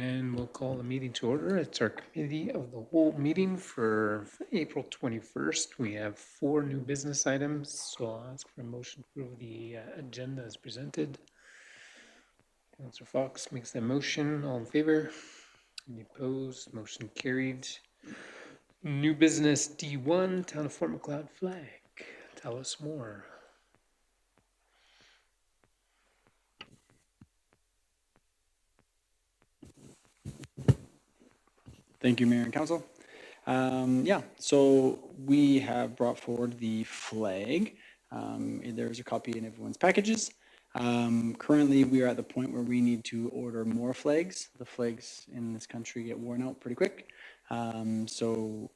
And we'll call the meeting to order. It's our committee of the whole meeting for April 21st. We have 4 new business items, so I'll ask for a motion for the agenda as presented. Councillor Fox makes that motion. All in favor? Any opposed? Motion carried. New business D1, Town of Fort Macleod flag. Tell us more. Thank you, Mayor and Council. So we have brought forward the flag. There's a copy in everyone's packages. Currently, we are at the point where we need to order more flags. The flags in this country get worn out pretty quick. So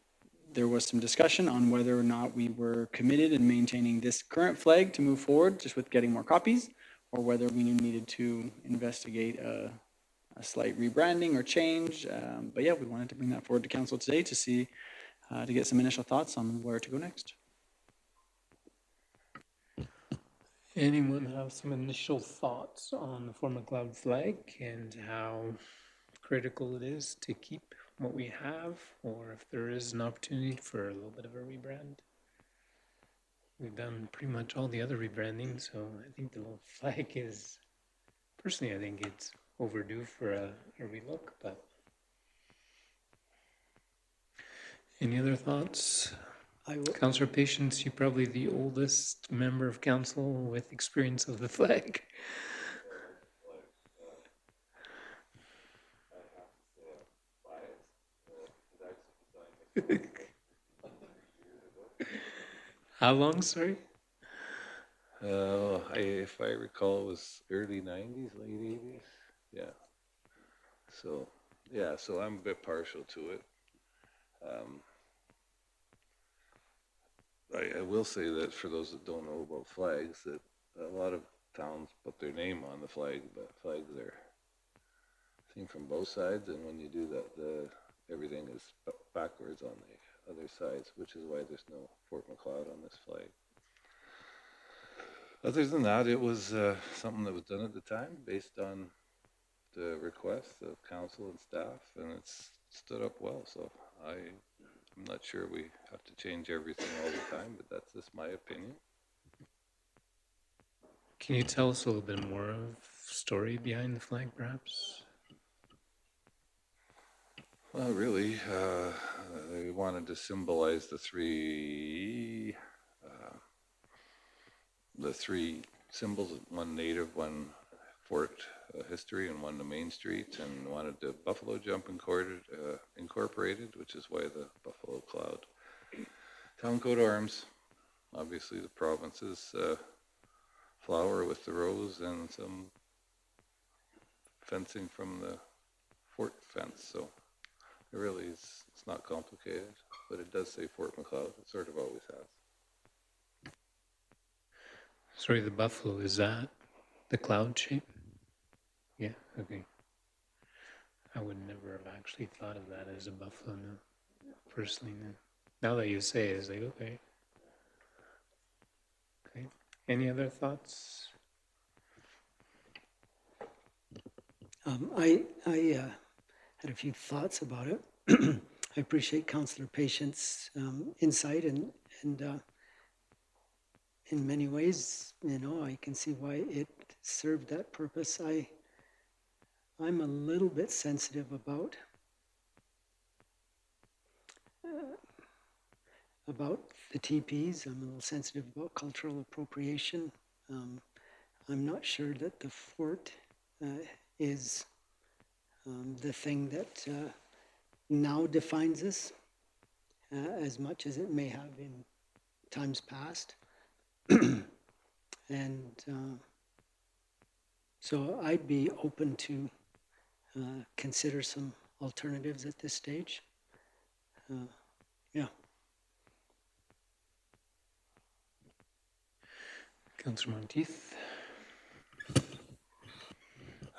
there was some discussion on whether or not we were committed in maintaining this current flag to move forward just with getting more copies, or whether we needed to investigate a slight rebranding or change. But yeah, we wanted to bring that forward to council today to see, to get some initial thoughts on where to go next. Anyone have some initial thoughts on the Fort Macleod flag and how critical it is to keep what we have, or if there is an opportunity for a little bit of a rebrand? We've done pretty much all the other rebranding, so I think the little flag is, personally, I think it's overdue for a relook, but any other thoughts? Councillor Patience, you're probably the oldest member of council with experience of the flag. How long, sorry? If I recall, it was early 90s, late 80s. Yeah. So I'm a bit partial to it. I will say that for those that don't know about flags, that a lot of towns put their name on the flag, but flags are seen from both sides, and when you do that, everything is backwards on the other sides, which is why there's no Fort Macleod on this flag. Other than that, it was something that was done at the time based on the requests of council and staff, and it's stood up well. So I'm not sure we have to change everything all the time, but that's just my opinion. Can you tell us a little bit more of the story behind the flag, perhaps? Well, really, they wanted to symbolize the three symbols, one native, one fort history, and one the Main Street, and wanted the buffalo jump incorporated, which is why the buffalo cloud. Town coat arms, obviously the province's flower with the rose, and some fencing from the fort fence. So it really is, it's not complicated, but it does say Fort Macleod. It sort of always has. Sorry, the buffalo, is that the cloud shape? Yeah, okay. I would never have actually thought of that as a buffalo, no. Personally, no. Now that you say it, it's like, okay. Okay. Any other thoughts? I had a few thoughts about it. I appreciate Councillor Patience' insight, and in many ways, I can see why it served that purpose. I'm a little bit sensitive about the TPs. I'm a little sensitive about cultural appropriation. I'm not sure that the fort is the thing that now defines us as much as it may have in times past. And so I'd be open to consider some alternatives at this stage. Yeah. Councillor Monteith.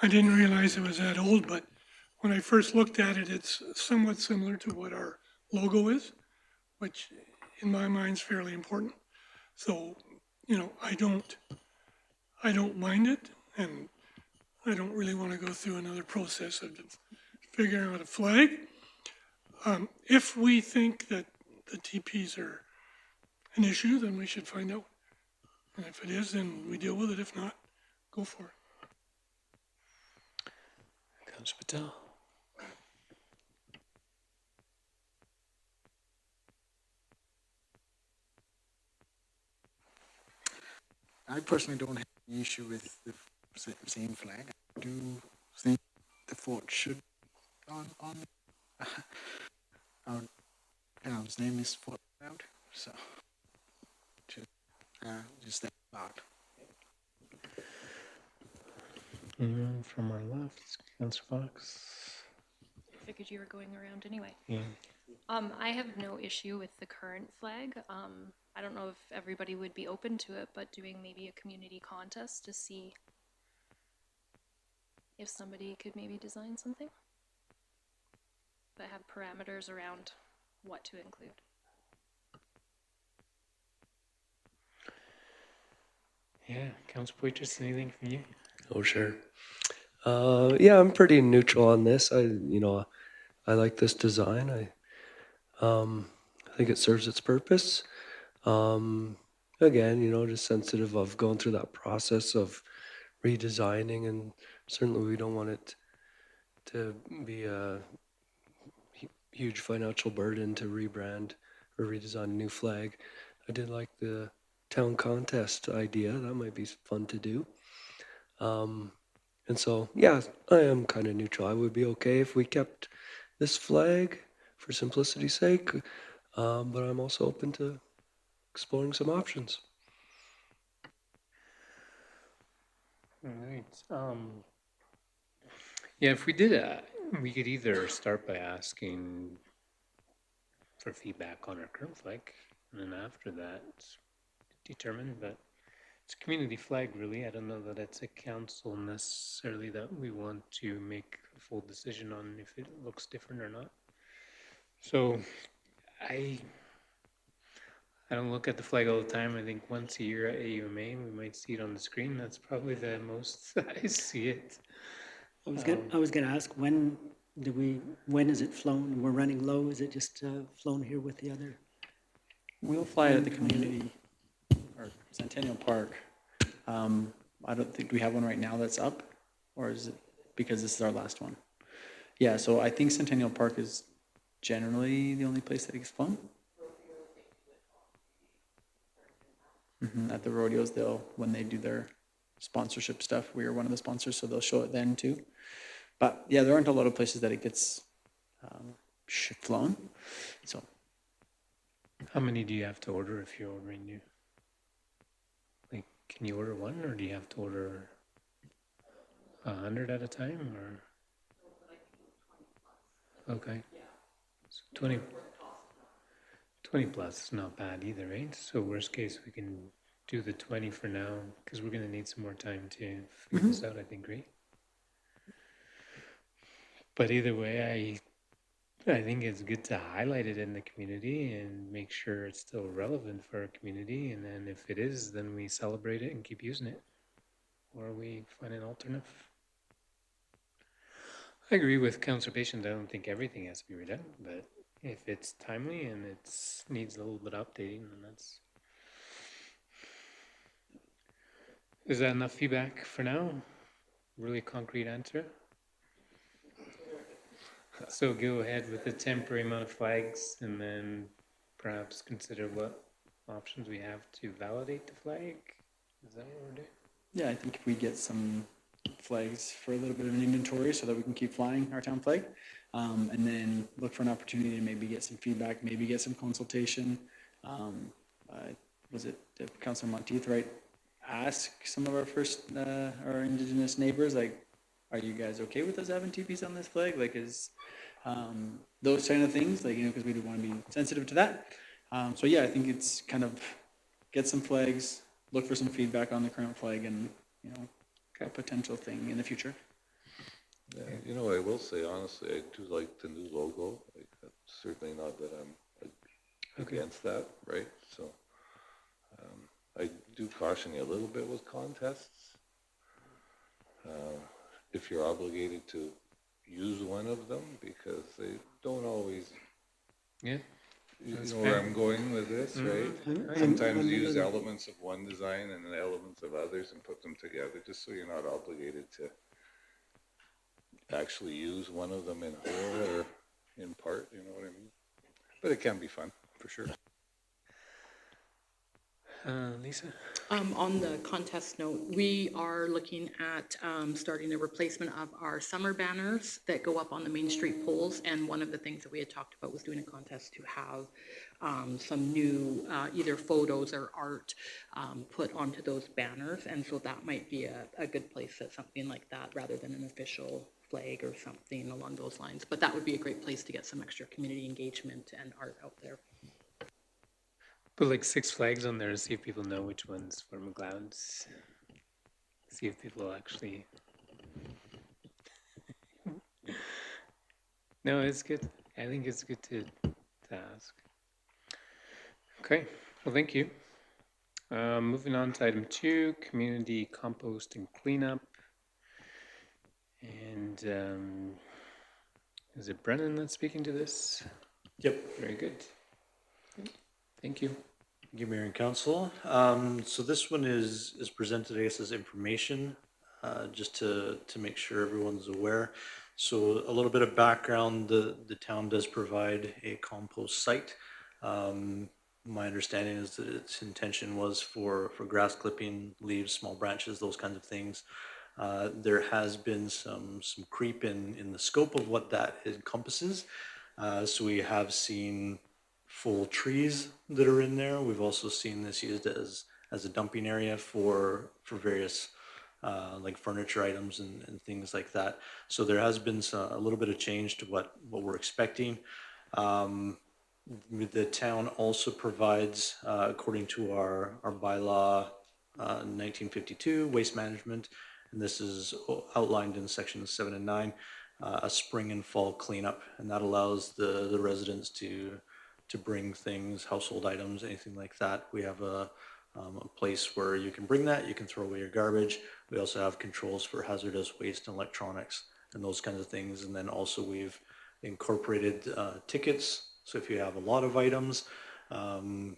I didn't realize it was that old, but when I first looked at it, it's somewhat similar to what our logo is, which in my mind is fairly important. So, I don't mind it, and I don't really want to go through another process of figuring out a flag. If we think that the TPs are an issue, then we should find out. And if it is, then we deal with it. If not, go for it. Councillor Patel. I personally don't have any issue with the same flag. I do think the fort should on our town's name is Fort Proud, so just that thought. Anyone from our left, Councillor Fox? I figured you were going around anyway. Yeah. I have no issue with the current flag. I don't know if everybody would be open to it, but doing maybe a community contest to see if somebody could maybe design something that have parameters around what to include. Yeah, Councillor Poitras, anything from you? Oh, sure. Yeah, I'm pretty neutral on this. I like this design. I think it serves its purpose. Again, just sensitive of going through that process of redesigning, and certainly we don't want it to be a huge financial burden to rebrand or redesign a new flag. I did like the town contest idea. That might be fun to do. And so, yeah, I am kind of neutral. I would be okay if we kept this flag for simplicity's sake, but I'm also open to exploring some options. All right. Yeah, if we did, we could either start by asking for feedback on our current flag, and then after that, determine. But it's a community flag, really. I don't know that it's a council necessarily that we want to make a full decision on if it looks different or not. So, I don't look at the flag all the time. I think once a year at AUMA, we might see it on the screen. That's probably the most I see it. I was gonna ask, when is it flown? We're running low, is it just flown here with the other? We'll fly it at the community or Centennial Park. I don't think we have one right now that's up, or is it because this is our last one? Yeah, so I think Centennial Park is generally the only place that it gets flown. At the rodeos, when they do their sponsorship stuff, we are one of the sponsors, so they'll show it then too. But yeah, there aren't a lot of places that it gets flown. So How many do you have to order if you're ordering new? Like, can you order one, or do you have to order 100 at a time, or? Okay. So 20 plus is not bad either, right? So worst case, we can do the 20 for now, because we're gonna need some more time to figure this out, I think, right? But either way, I think it's good to highlight it in the community and make sure it's still relevant for our community. And then if it is, then we celebrate it and keep using it, or we find an alternative. I agree with Councillor Patient. I don't think everything has to be redone, but if it's timely and it needs a little bit of updating, then that's. Is that enough feedback for now? Really concrete answer? So go ahead with the temporary amount of flags and then perhaps consider what options we have to validate the flag? Is that what we're doing? yeah, I think if we get some flags for a little bit of an inventory so that we can keep flying our town flag, and then look for an opportunity to maybe get some feedback, maybe get some consultation. Was it Councillor Monteith, right? Ask some of our our Indigenous neighbors, like, are you guys okay with us having TPs on this flag? Like, those kind of things, like, because we do want to be sensitive to that. So yeah, I think it's kind of get some flags, look for some feedback on the current flag, and, a potential thing in the future. Yeah, I will say honestly, I do like the new logo. Like, that's certainly not that I'm against that, right? So I do caution you a little bit with contests. If you're obligated to use one of them because they don't always, Yeah, you That's know where fair. I'm going with this, right? I'm- Sometimes I'm a use little- elements of one design and then elements of others and put them together, just so you're not obligated to actually use one of them in whole or in part, you know what I mean? But it can be fun, for sure. Lisa? On the contest note, we are looking at starting a replacement of our summer banners that go up on the Main Street poles. And one of the things that we had talked about was doing a contest to have some new either photos or art put onto those banners. And so that might be a good place at something like that rather than an official flag or something along those lines. But that would be a great place to get some extra community engagement and art out there. Put like 6 flags on there to see if people know which one's for McLeod's. See if people actually. No, it's good. I think it's good to ask. Okay, well, thank you. Moving on to item 2, community compost and cleanup. And is it Brennan that's speaking to this? Yep. Very good. Thank you. Thank you, Mayor and Council. So this one is presented, I guess, as information, just to make sure everyone's aware. So a little bit of background, the town does provide a compost site. My understanding is that its intention was for grass clipping, leaves, small branches, those kinds of things. There has been some creep in the scope of what that encompasses. So we have seen full trees that are in there. We've also seen this used as a dumping area for various like furniture items and things like that. So there has been a little bit of change to what we're expecting. The town also provides, according to our bylaw 1952, waste management, and this is outlined in sections 7 and 9, a spring and fall cleanup, and that allows the residents to bring things, household items, anything like that. We have a place where you can bring that, you can throw away your garbage. We also have controls for hazardous waste and electronics and those kinds of things. And then also we've incorporated tickets. So if you have a lot of items, then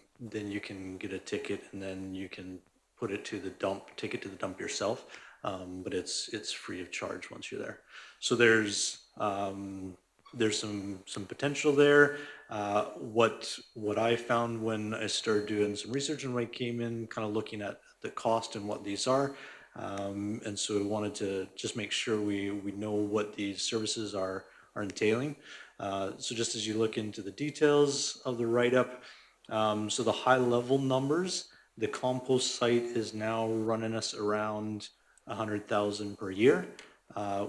you can get a ticket and then you can put it to the dump, take it to the dump yourself. But it's free of charge once you're there. So there's some potential there. What I found when I started doing some research and when I came in, kind of looking at the cost and what these are, and so we wanted to just make sure we know what these services are entailing. So just as you look into the details of the write-up, so the high-level numbers, the compost site is now running us around 100,000 per year,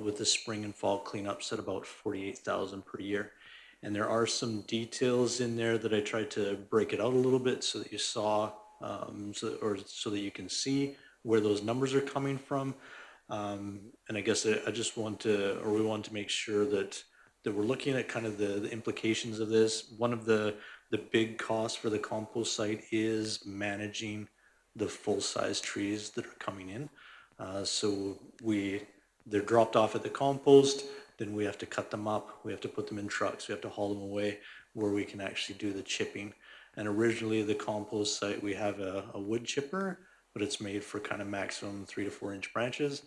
with the spring and fall cleanups at about 48,000 per year. And there are some details in there that I tried to break it out a little bit so that you saw, so that you can see where those numbers are coming from. And I guess I just we want to make sure that we're looking at kind of the implications of this. One of the big costs for the compost site is managing the full-size trees that are coming in. So they're dropped off at the compost, then we have to cut them up, we have to put them in trucks, we have to haul them away where we can actually do the chipping. And originally the compost site, we have a wood chipper, but it's made for kind of maximum 3 to 4 inch branches.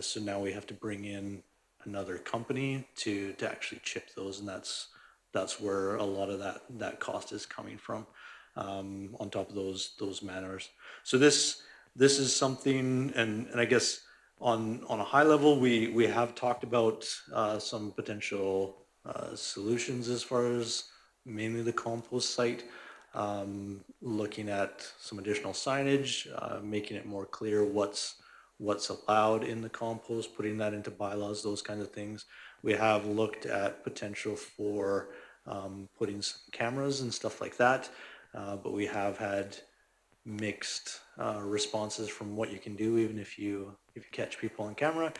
So now we have to bring in another company to actually chip those, and that's where a lot of that cost is coming from, on top of those manners. So this is something, and I guess on a high level, we have talked about some potential solutions as far as mainly the compost site, looking at some additional signage, making it more clear what's allowed in the compost, putting that into bylaws, those kinds of things. We have looked at potential for putting some cameras and stuff like that, but we have had mixed responses from what you can do, even if you catch people on camera.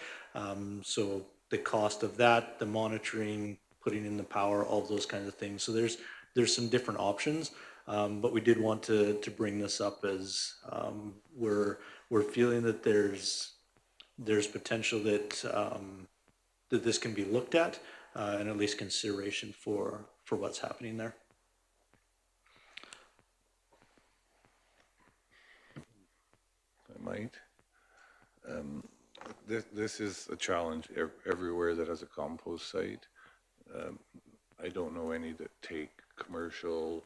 So the cost of that, the monitoring, putting in the power, all those kinds of things. So there's some different options, but we did want to bring this up as we're feeling that there's potential that this can be looked at, and at least consideration for what's happening there. I might. This is a challenge everywhere that has a compost site. I don't know any that take commercial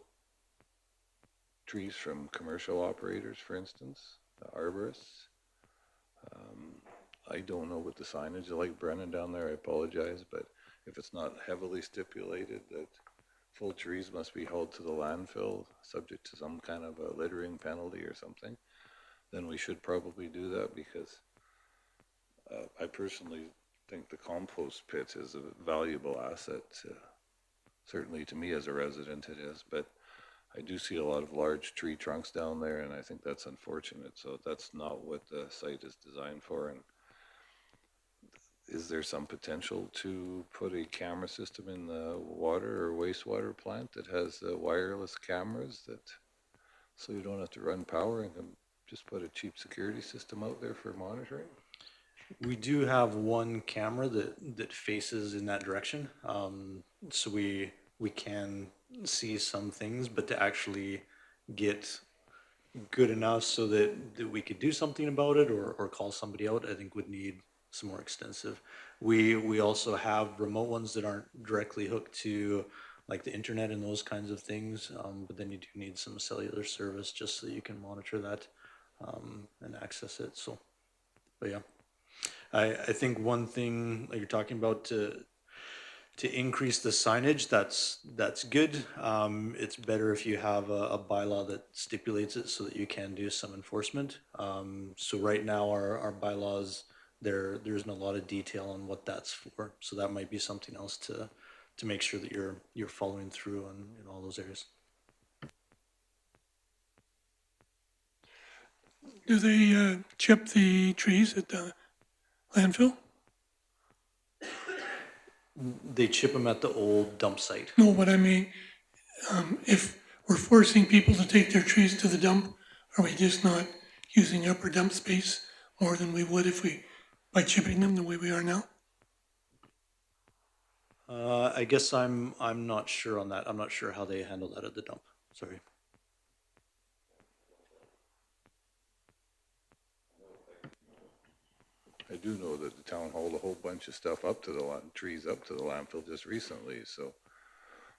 trees from commercial operators, for instance, the arborists. I don't know what the signage is like, Brennan, down there, I apologize, but if it's not heavily stipulated that full trees must be hauled to the landfill, subject to some kind of a littering penalty or something, then we should probably do that, because I personally think the compost pit is a valuable asset. Certainly to me as a resident it is, but I do see a lot of large tree trunks down there, and I think that's unfortunate. So that's not what the site is designed for. And is there some potential to put a camera system in the water or wastewater plant that has wireless cameras, that so you don't have to run power and can just put a cheap security system out there for monitoring? We do have one camera that faces in that direction, so we can see some things, but to actually get good enough so that we could do something about it or call somebody out, I think would need some more extensive. We also have remote ones that aren't directly hooked to like the internet and those kinds of things, but then you do need some cellular service just so you can monitor that and access it. So, but yeah. I think one thing like you're talking about to increase the signage, that's good. It's better if you have a bylaw that stipulates it so that you can do some enforcement. So right now our bylaws, there isn't a lot of detail on what that's for. So that might be something else to make sure that you're following through in all those areas. Do they chip the trees at the landfill? They chip them at the old dump site. No, but I mean, if we're forcing people to take their trees to the dump, are we just not using upper dump space more than we would if by chipping them the way we are now? I guess I'm not sure on that. I'm not sure how they handle that at the dump. Sorry. I do know that the town hauled a whole bunch of stuff up to the trees up to the landfill just recently, so,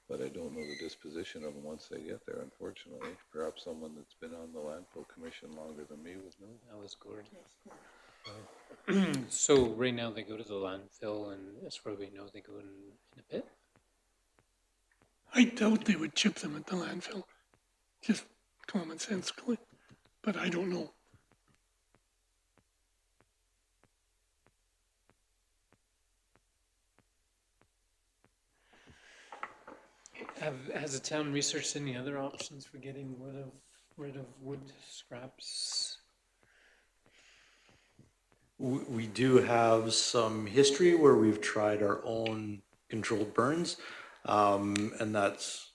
but I don't know the disposition of them once they get there, unfortunately. Perhaps someone that's been on the landfill commission longer than me would know. That was Gord. So right now they go to the landfill, and as far as we know, they go in a pit? I doubt they would chip them at the landfill, just common sense, but I don't know. Has the town researched any other options for getting rid of wood scraps? We do have some history where we've tried our own controlled burns, and that's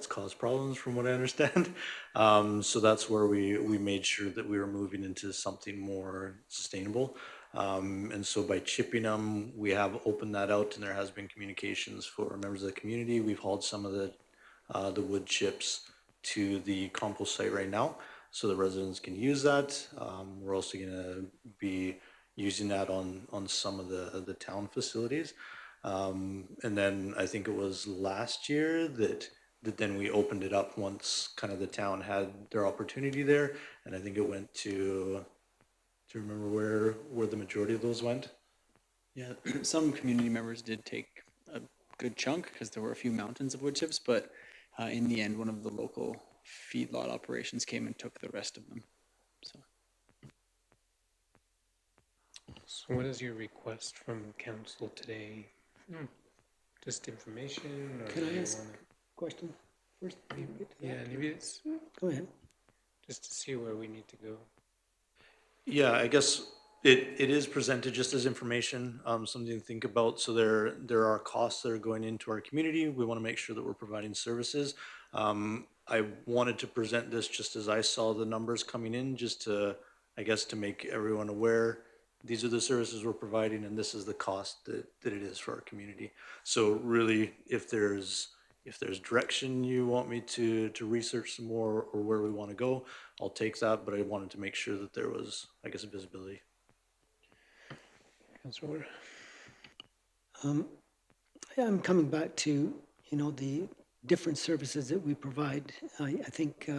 caused problems from what I understand. So that's where we made sure that we were moving into something more sustainable. And so by chipping them, we have opened that out, and there has been communications for members of the community. We've hauled some of the wood chips to the compost site right now, so the residents can use that. We're also going to be using that on some of the town facilities. And then I think it was last year that then we opened it up once kind of the town had their opportunity there, and I think it went to. Do you remember where the majority of those went? Yeah, some community members did take a good chunk because there were a few mountains of wood chips, but in the end, one of the local feedlot operations came and took the rest of them. So what is your request from council today? Just information? Or Can do I you ask wanna- a question first? Yeah, maybe it's Go ahead. just to see where we need to go. Yeah, I guess it is presented just as information, something to think about. So there are costs that are going into our community. We want to make sure that we're providing services. I wanted to present this just as I saw the numbers coming in, just to, I guess, to make everyone aware these are the services we're providing, and this is the cost that it is for our community. So really, if there's direction you want me to research some more or where we want to go, I'll take that, but I wanted to make sure that there was, I guess, visibility. Councilor, Yeah, I'm coming back to, the different services that we provide. I think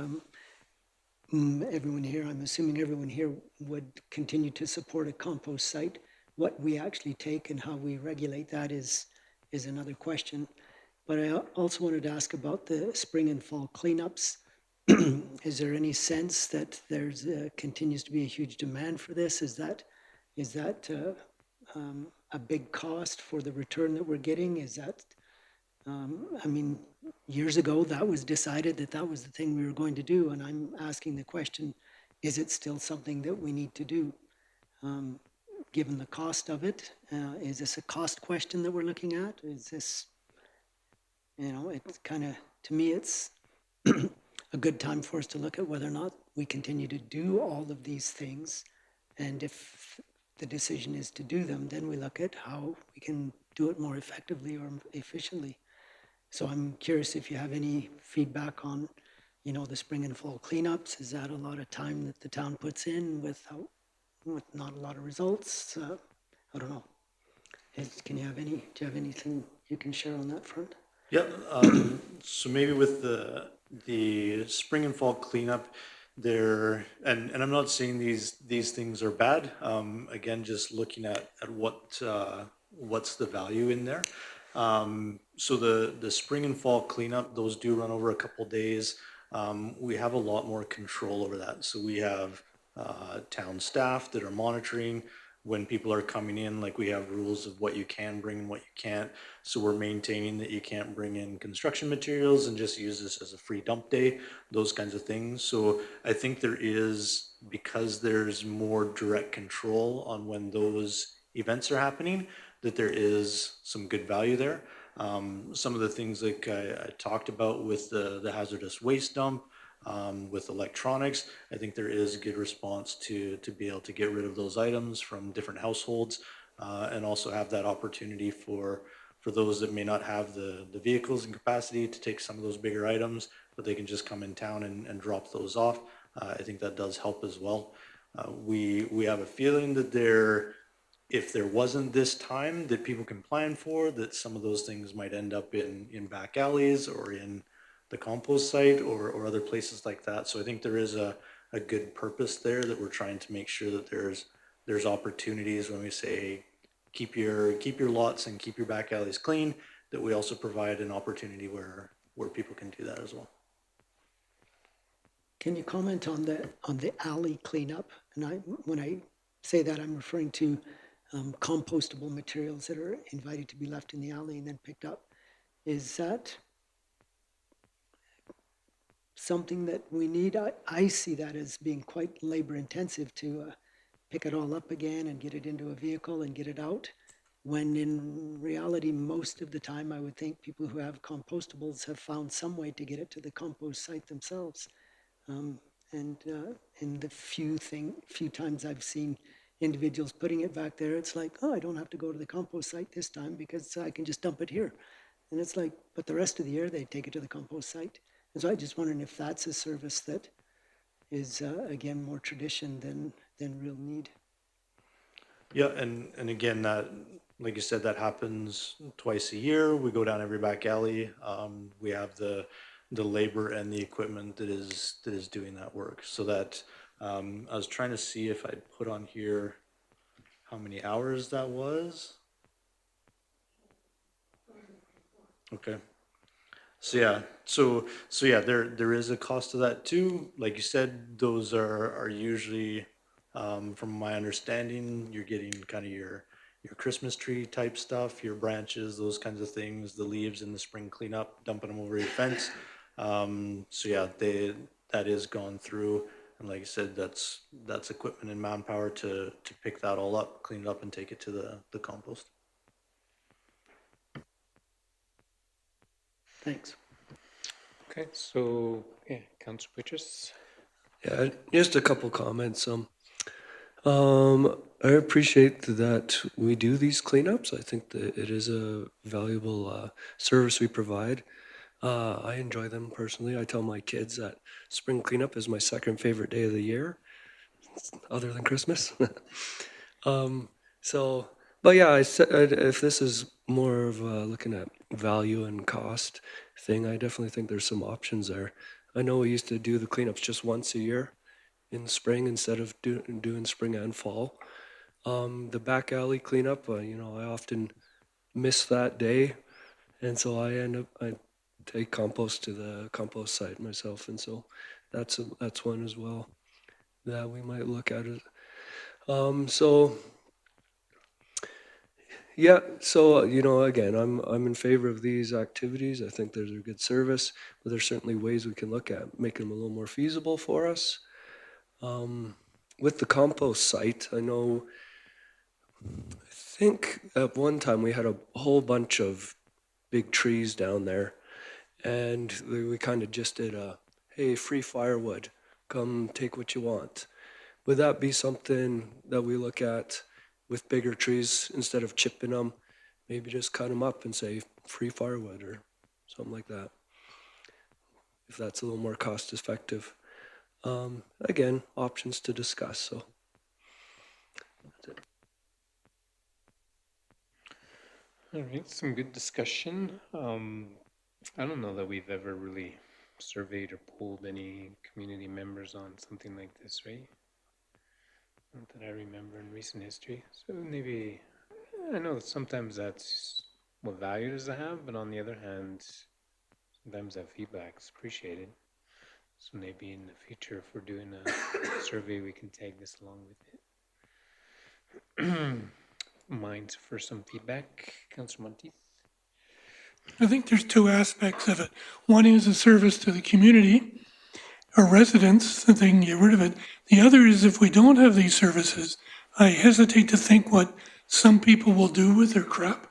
everyone here, I'm assuming everyone here would continue to support a compost site. What we actually take and how we regulate that is another question. But I also wanted to ask about the spring and fall cleanups. Is there any sense that there's continues to be a huge demand for this? Is that a big cost for the return that we're getting? Is that, years ago that was decided that was the thing we were going to do, and I'm asking the question, is it still something that we need to do? Given the cost of it, is this a cost question that we're looking at? Is this, it's kind of, to me, it's a good time for us to look at whether or not we continue to do all of these things. And if the decision is to do them, then we look at how we can do it more effectively or efficiently. So I'm curious if you have any feedback on, the spring and fall cleanups. Is that a lot of time that the town puts in with not a lot of results? I don't know. Do you have anything you can share on that front? Yeah, so maybe with the spring and fall cleanup there, and I'm not saying these things are bad. Again, just looking at what's the value in there. So the spring and fall cleanup, those do run over a couple days. We have a lot more control over that. So we have town staff that are monitoring when people are coming in. Like, we have rules of what you can bring and what you can't. So we're maintaining that you can't bring in construction materials and just use this as a free dump day, those kinds of things. So I think there is, because there's more direct control on when those events are happening, that there is some good value there. Some of the things like I talked about with the hazardous waste dump, with electronics, I think there is a good response to be able to get rid of those items from different households, and also have that opportunity for those that may not have the vehicles and capacity to take some of those bigger items, but they can just come in town and drop those off. I think that does help as well. We have a feeling that if there wasn't this time that people can plan for, that some of those things might end up in back alleys or in the compost site or other places like that. So I think there is a good purpose there, that we're trying to make sure that there's opportunities when we say keep your lots and keep your back alleys clean, that we also provide an opportunity where people can do that as well. Can you comment on the alley cleanup? And when I say that, I'm referring to compostable materials that are invited to be left in the alley and then picked up. Is that something that we need? I see that as being quite labor intensive to pick it all up again and get it into a vehicle and get it out, when in reality, most of the time, I would think people who have compostables have found some way to get it to the compost site themselves. And in the few times I've seen individuals putting it back there, it's like, oh, I don't have to go to the compost site this time because I can just dump it here. And it's like, but the rest of the year they take it to the compost site. And so I just wondering if that's a service that is, again, more tradition than real need. Yeah, and again, that, like you said, that happens twice a year. We go down every back alley. We have the labor and the equipment that is doing that work. So that, I was trying to see if I'd put on here how many hours that was. Okay. So yeah, there is a cost to that too. Like you said, those are usually, from my understanding, you're getting kind of your Christmas tree type stuff, your branches, those kinds of things, the leaves in the spring cleanup, dumping them over your fence. So yeah, that is gone through, and like I said, that's equipment and manpower to pick that all up, clean it up, and take it to the compost. Thanks. okay, so, yeah, Councilor Purchase. Yeah, just a couple comments. I appreciate that we do these cleanups. I think that it is a valuable service we provide. I enjoy them personally. I tell my kids that spring cleanup is my second favorite day of the year, other than Christmas. um, so, but yeah, if this is more of looking at value and cost thing, I definitely think there's some options there. I know we used to do the cleanups just once a year in the spring instead of doing spring and fall. The back alley cleanup, I often miss that day, and so I take compost to the compost site myself, and so that's one as well that we might look at it. So yeah, so again, I'm in favor of these activities. I think there's a good service, but there's certainly ways we can look at making them a little more feasible for us. With the compost site, I know. I think at one time we had a whole bunch of big trees down there, and we kind of just did hey, free firewood, come take what you want. Would that be something that we look at with bigger trees instead of chipping them? Maybe just cut them up and say free firewood or something like that, if that's a little more cost effective. Again, options to discuss. So that's it. All right, some good discussion. I don't know that we've ever really surveyed or polled any community members on something like this, right? Not that I remember in recent history. So maybe, I know that sometimes that's what value does it have, but on the other hand, sometimes that feedback is appreciated. So maybe in the future, if we're doing a survey, we can tag this along with it. Mind for some feedback, Councillor Monteith? I think there's two aspects of it. One is a service to the community or residents that they can get rid of it. The other is if we don't have these services, I hesitate to think what some people will do with their crap.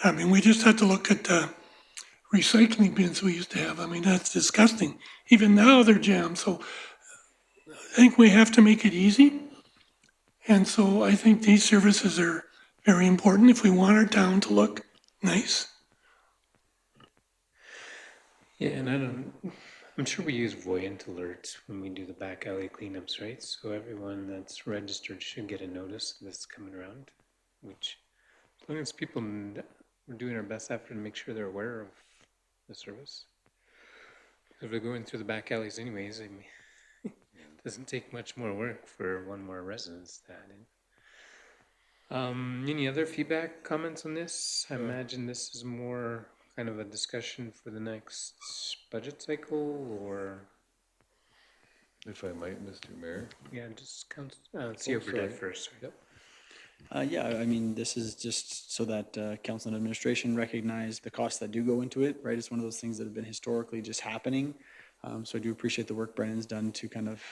I mean, we just have to look at the recycling bins we used to have. I mean, that's disgusting. Even now they're jammed. So I think we have to make it easy. And so I think these services are very important if we want our town to look nice. Yeah, and I'm sure we use Voyant alerts when we do the back alley cleanups, right? So everyone that's registered should get a notice that's coming around, which, as long as people, we're doing our best effort to make sure they're aware of the service. If they're going through the back alleys anyways, I mean, it doesn't take much more work for one more residence to add in. Any other feedback, comments on this? I imagine this is more kind of a discussion for the next budget cycle, or, If I might, Mr. Mayor. yeah, just see over that first. Yep. Yeah, I mean, this is just so that council and administration recognize the costs that do go into it, right? It's one of those things that have been historically just happening. So I do appreciate the work Brennan's done to kind of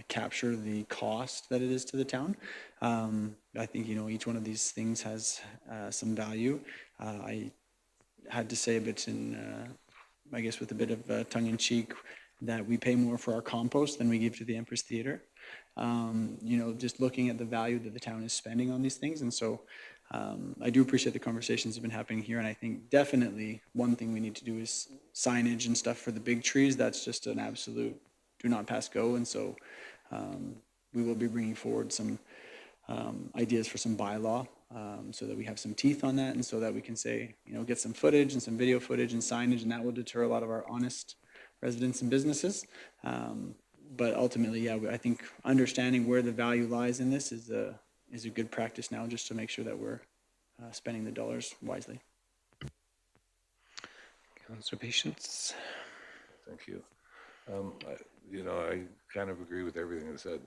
capture the cost that it is to the town. I think, each one of these things has some value. I had to say a bit I guess with a bit of tongue in cheek, that we pay more for our compost than we give to the Empress Theater. Just looking at the value that the town is spending on these things. And so I do appreciate the conversations that have been happening here. And I think definitely one thing we need to do is signage and stuff for the big trees. That's just an absolute do not pass go. And so we will be bringing forward some ideas for some bylaw so that we have some teeth on that, and so that we can say, get some footage and some video footage and signage, and that will deter a lot of our honest residents and businesses. But ultimately, yeah, I think understanding where the value lies in this is a good practice now, just to make sure that we're spending the dollars wisely. Councillor Patience. Thank you. I kind of agree with everything that said.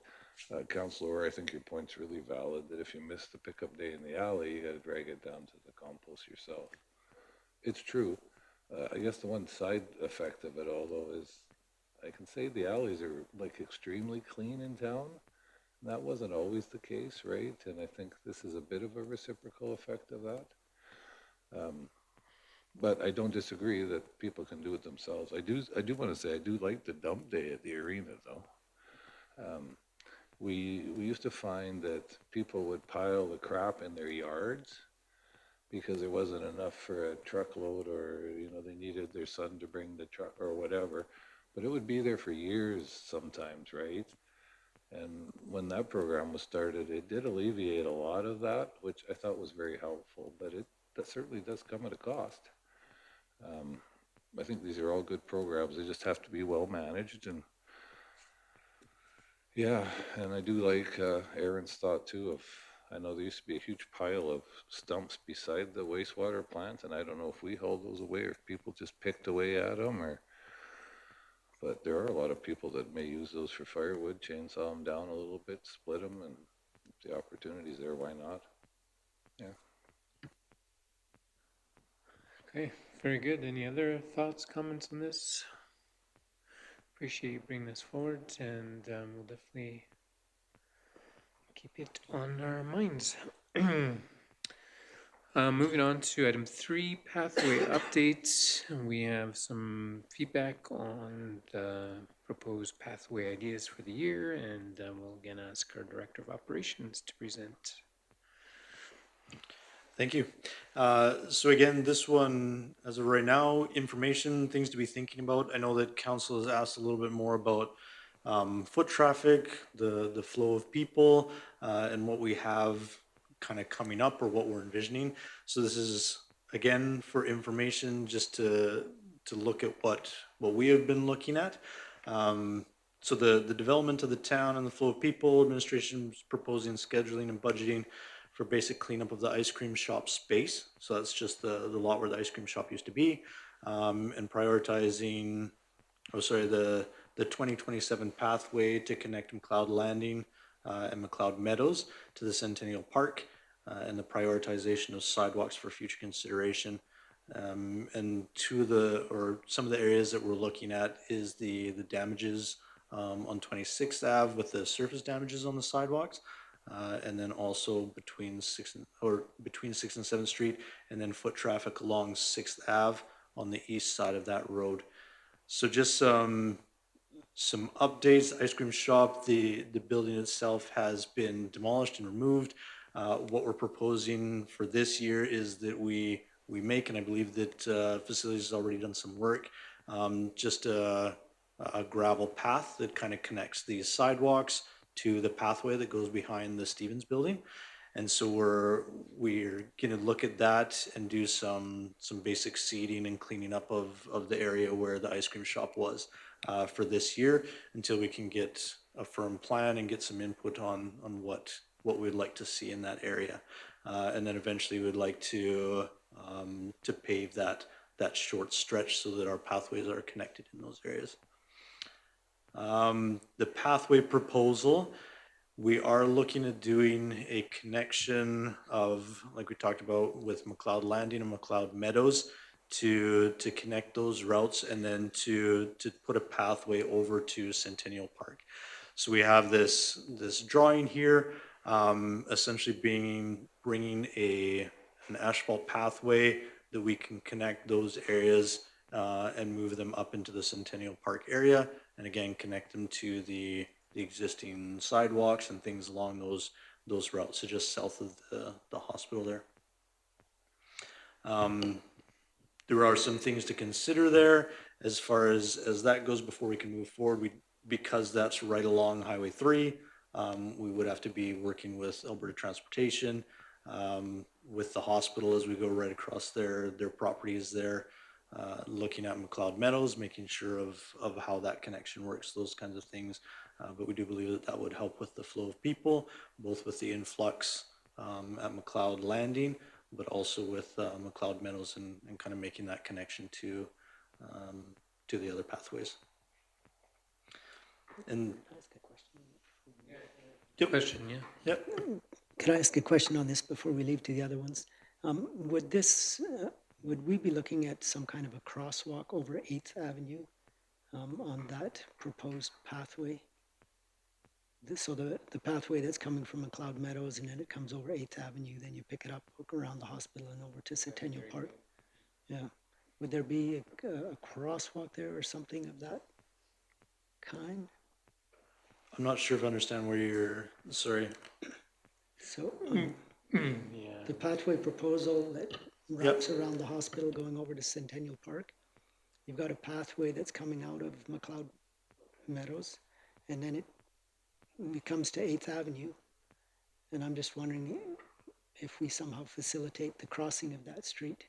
Councillor, I think your point's really valid, that if you miss the pickup day in the alley, you gotta drag it down to the compost yourself. It's true. I guess the one side effect of it all, though, is I can say the alleys are like extremely clean in town. That wasn't always the case, right? And I think this is a bit of a reciprocal effect of that. But I don't disagree that people can do it themselves. I do want to say I do like the dump day at the arena, though. we used to find that people would pile the crap in their yards because there wasn't enough for a truckload, or, they needed their son to bring the truck or whatever. But it would be there for years sometimes, right? And when that program was started, it did alleviate a lot of that, which I thought was very helpful, but that certainly does come at a cost. I think these are all good programs. They just have to be well managed, and yeah, and I do like Aaron's thought too of, I know there used to be a huge pile of stumps beside the wastewater plant, and I don't know if we hauled those away or if people just picked away at them, but there are a lot of people that may use those for firewood, chainsaw them down a little bit, split them, and if the opportunity's there, why not? Yeah. Okay, very good. Any other thoughts, comments on this? Appreciate you bringing this forward, and we'll definitely keep it on our minds. Moving on to item 3, pathway updates. We have some feedback on the proposed pathway ideas for the year, and we'll again ask our Director of Operations to present. Thank you. So again, this one, as of right now, information, things to be thinking about. I know that council has asked a little bit more about foot traffic, the flow of people, and what we have kind of coming up or what we're envisioning. So this is, again, for information, just to look at what we have been looking at. So the development of the town and the flow of people, administration is proposing scheduling and budgeting for basic cleanup of the ice cream shop space. So that's just the lot where the ice cream shop used to be, and prioritizing, the 2027 pathway to connect McLeod Landing and McLeod Meadows to the Centennial Park, and the prioritization of sidewalks for future consideration. And some of the areas that we're looking at is the damages on 26th Ave with the surface damages on the sidewalks. And then also between 6th and 7th Street, and then foot traffic along 6th Ave on the east side of that road. So just some updates. Ice cream shop, the building itself has been demolished and removed. What we're proposing for this year is that we make, and I believe that facilities has already done some work, just a gravel path that kind of connects these sidewalks to the pathway that goes behind the Stevens building. And so we're going to look at that and do some basic seeding and cleaning up of the area where the ice cream shop was for this year, until we can get a firm plan and get some input on what we'd like to see in that area. And then eventually we'd like to pave that short stretch so that our pathways are connected in those areas. The pathway proposal, we are looking at doing a connection of, like we talked about with McLeod Landing and McLeod Meadows, to connect those routes, and then to put a pathway over to Centennial Park. So we have this drawing here, essentially bringing an asphalt pathway that we can connect those areas and move them up into the Centennial Park area, and again connect them to the existing sidewalks and things along those routes, so just south of the hospital there. There are some things to consider there as far as that goes before we can move forward. Because that's right along Highway 3, we would have to be working with Alberta Transportation, with the hospital as we go right across their properties there, looking at McLeod Meadows, making sure of how that connection works, those kinds of things. But we do believe that would help with the flow of people, both with the influx at McLeod Landing, but also with McLeod Meadows, and kind of making that connection to the other pathways. And Can I ask a question? yep. Question, yeah. Yep. Could I ask a question on this before we leave to the other ones? Would we be looking at some kind of a crosswalk over 8th Avenue on that proposed pathway? So the pathway that's coming from McLeod Meadows, and then it comes over 8th Avenue, then you pick it up, look around the hospital and over to Centennial Park. Yeah. Would there be a crosswalk there or something of that kind? I'm not sure if I understand where you're, sorry. So Yeah. the pathway proposal that wraps around the hospital going over to Centennial Park, you've got a pathway that's coming out of McLeod Meadows, and then it comes to 8th Avenue. And I'm just wondering if we somehow facilitate the crossing of that street,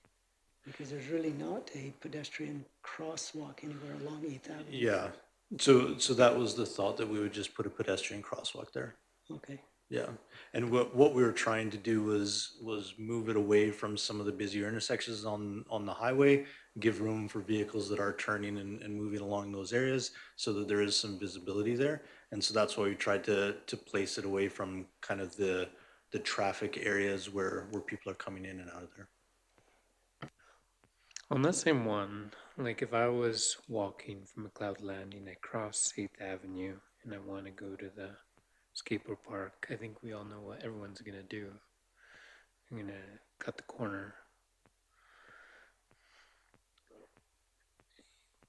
because there's really not a pedestrian crosswalk anywhere along 8th Avenue. Yeah, so that was the thought, that we would just put a pedestrian crosswalk there. Okay. Yeah, and what we were trying to do was move it away from some of the busier intersections on the highway, give room for vehicles that are turning and moving along those areas, so that there is some visibility there. And so that's why we tried to place it away from kind of the traffic areas where people are coming in and out of there. On that same one, like if I was walking from McLeod Landing, I cross 8th Avenue and I want to go to the skateboard park, I think we all know what everyone's gonna do. I'm gonna cut the corner.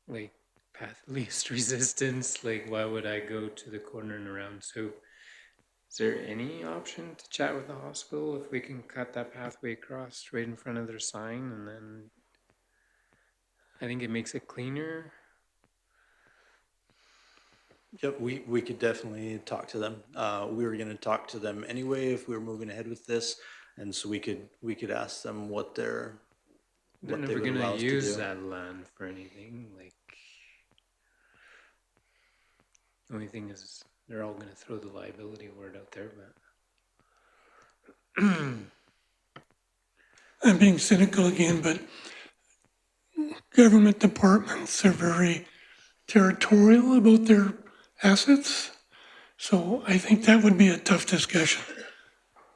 Like path of least resistance, like why would I go to the corner and around? So is there any option to chat with the hospital if we can cut that pathway across right in front of their sign, and then I think it makes it cleaner. Yep, we could definitely talk to them. We were gonna talk to them anyway if we were moving ahead with this, and so we could ask them what They're they never would allow gonna us to use do. that land for anything. Like the only thing is they're all gonna throw the liability word out there, but I'm being cynical again, but government departments are very territorial about their assets. So I think that would be a tough discussion.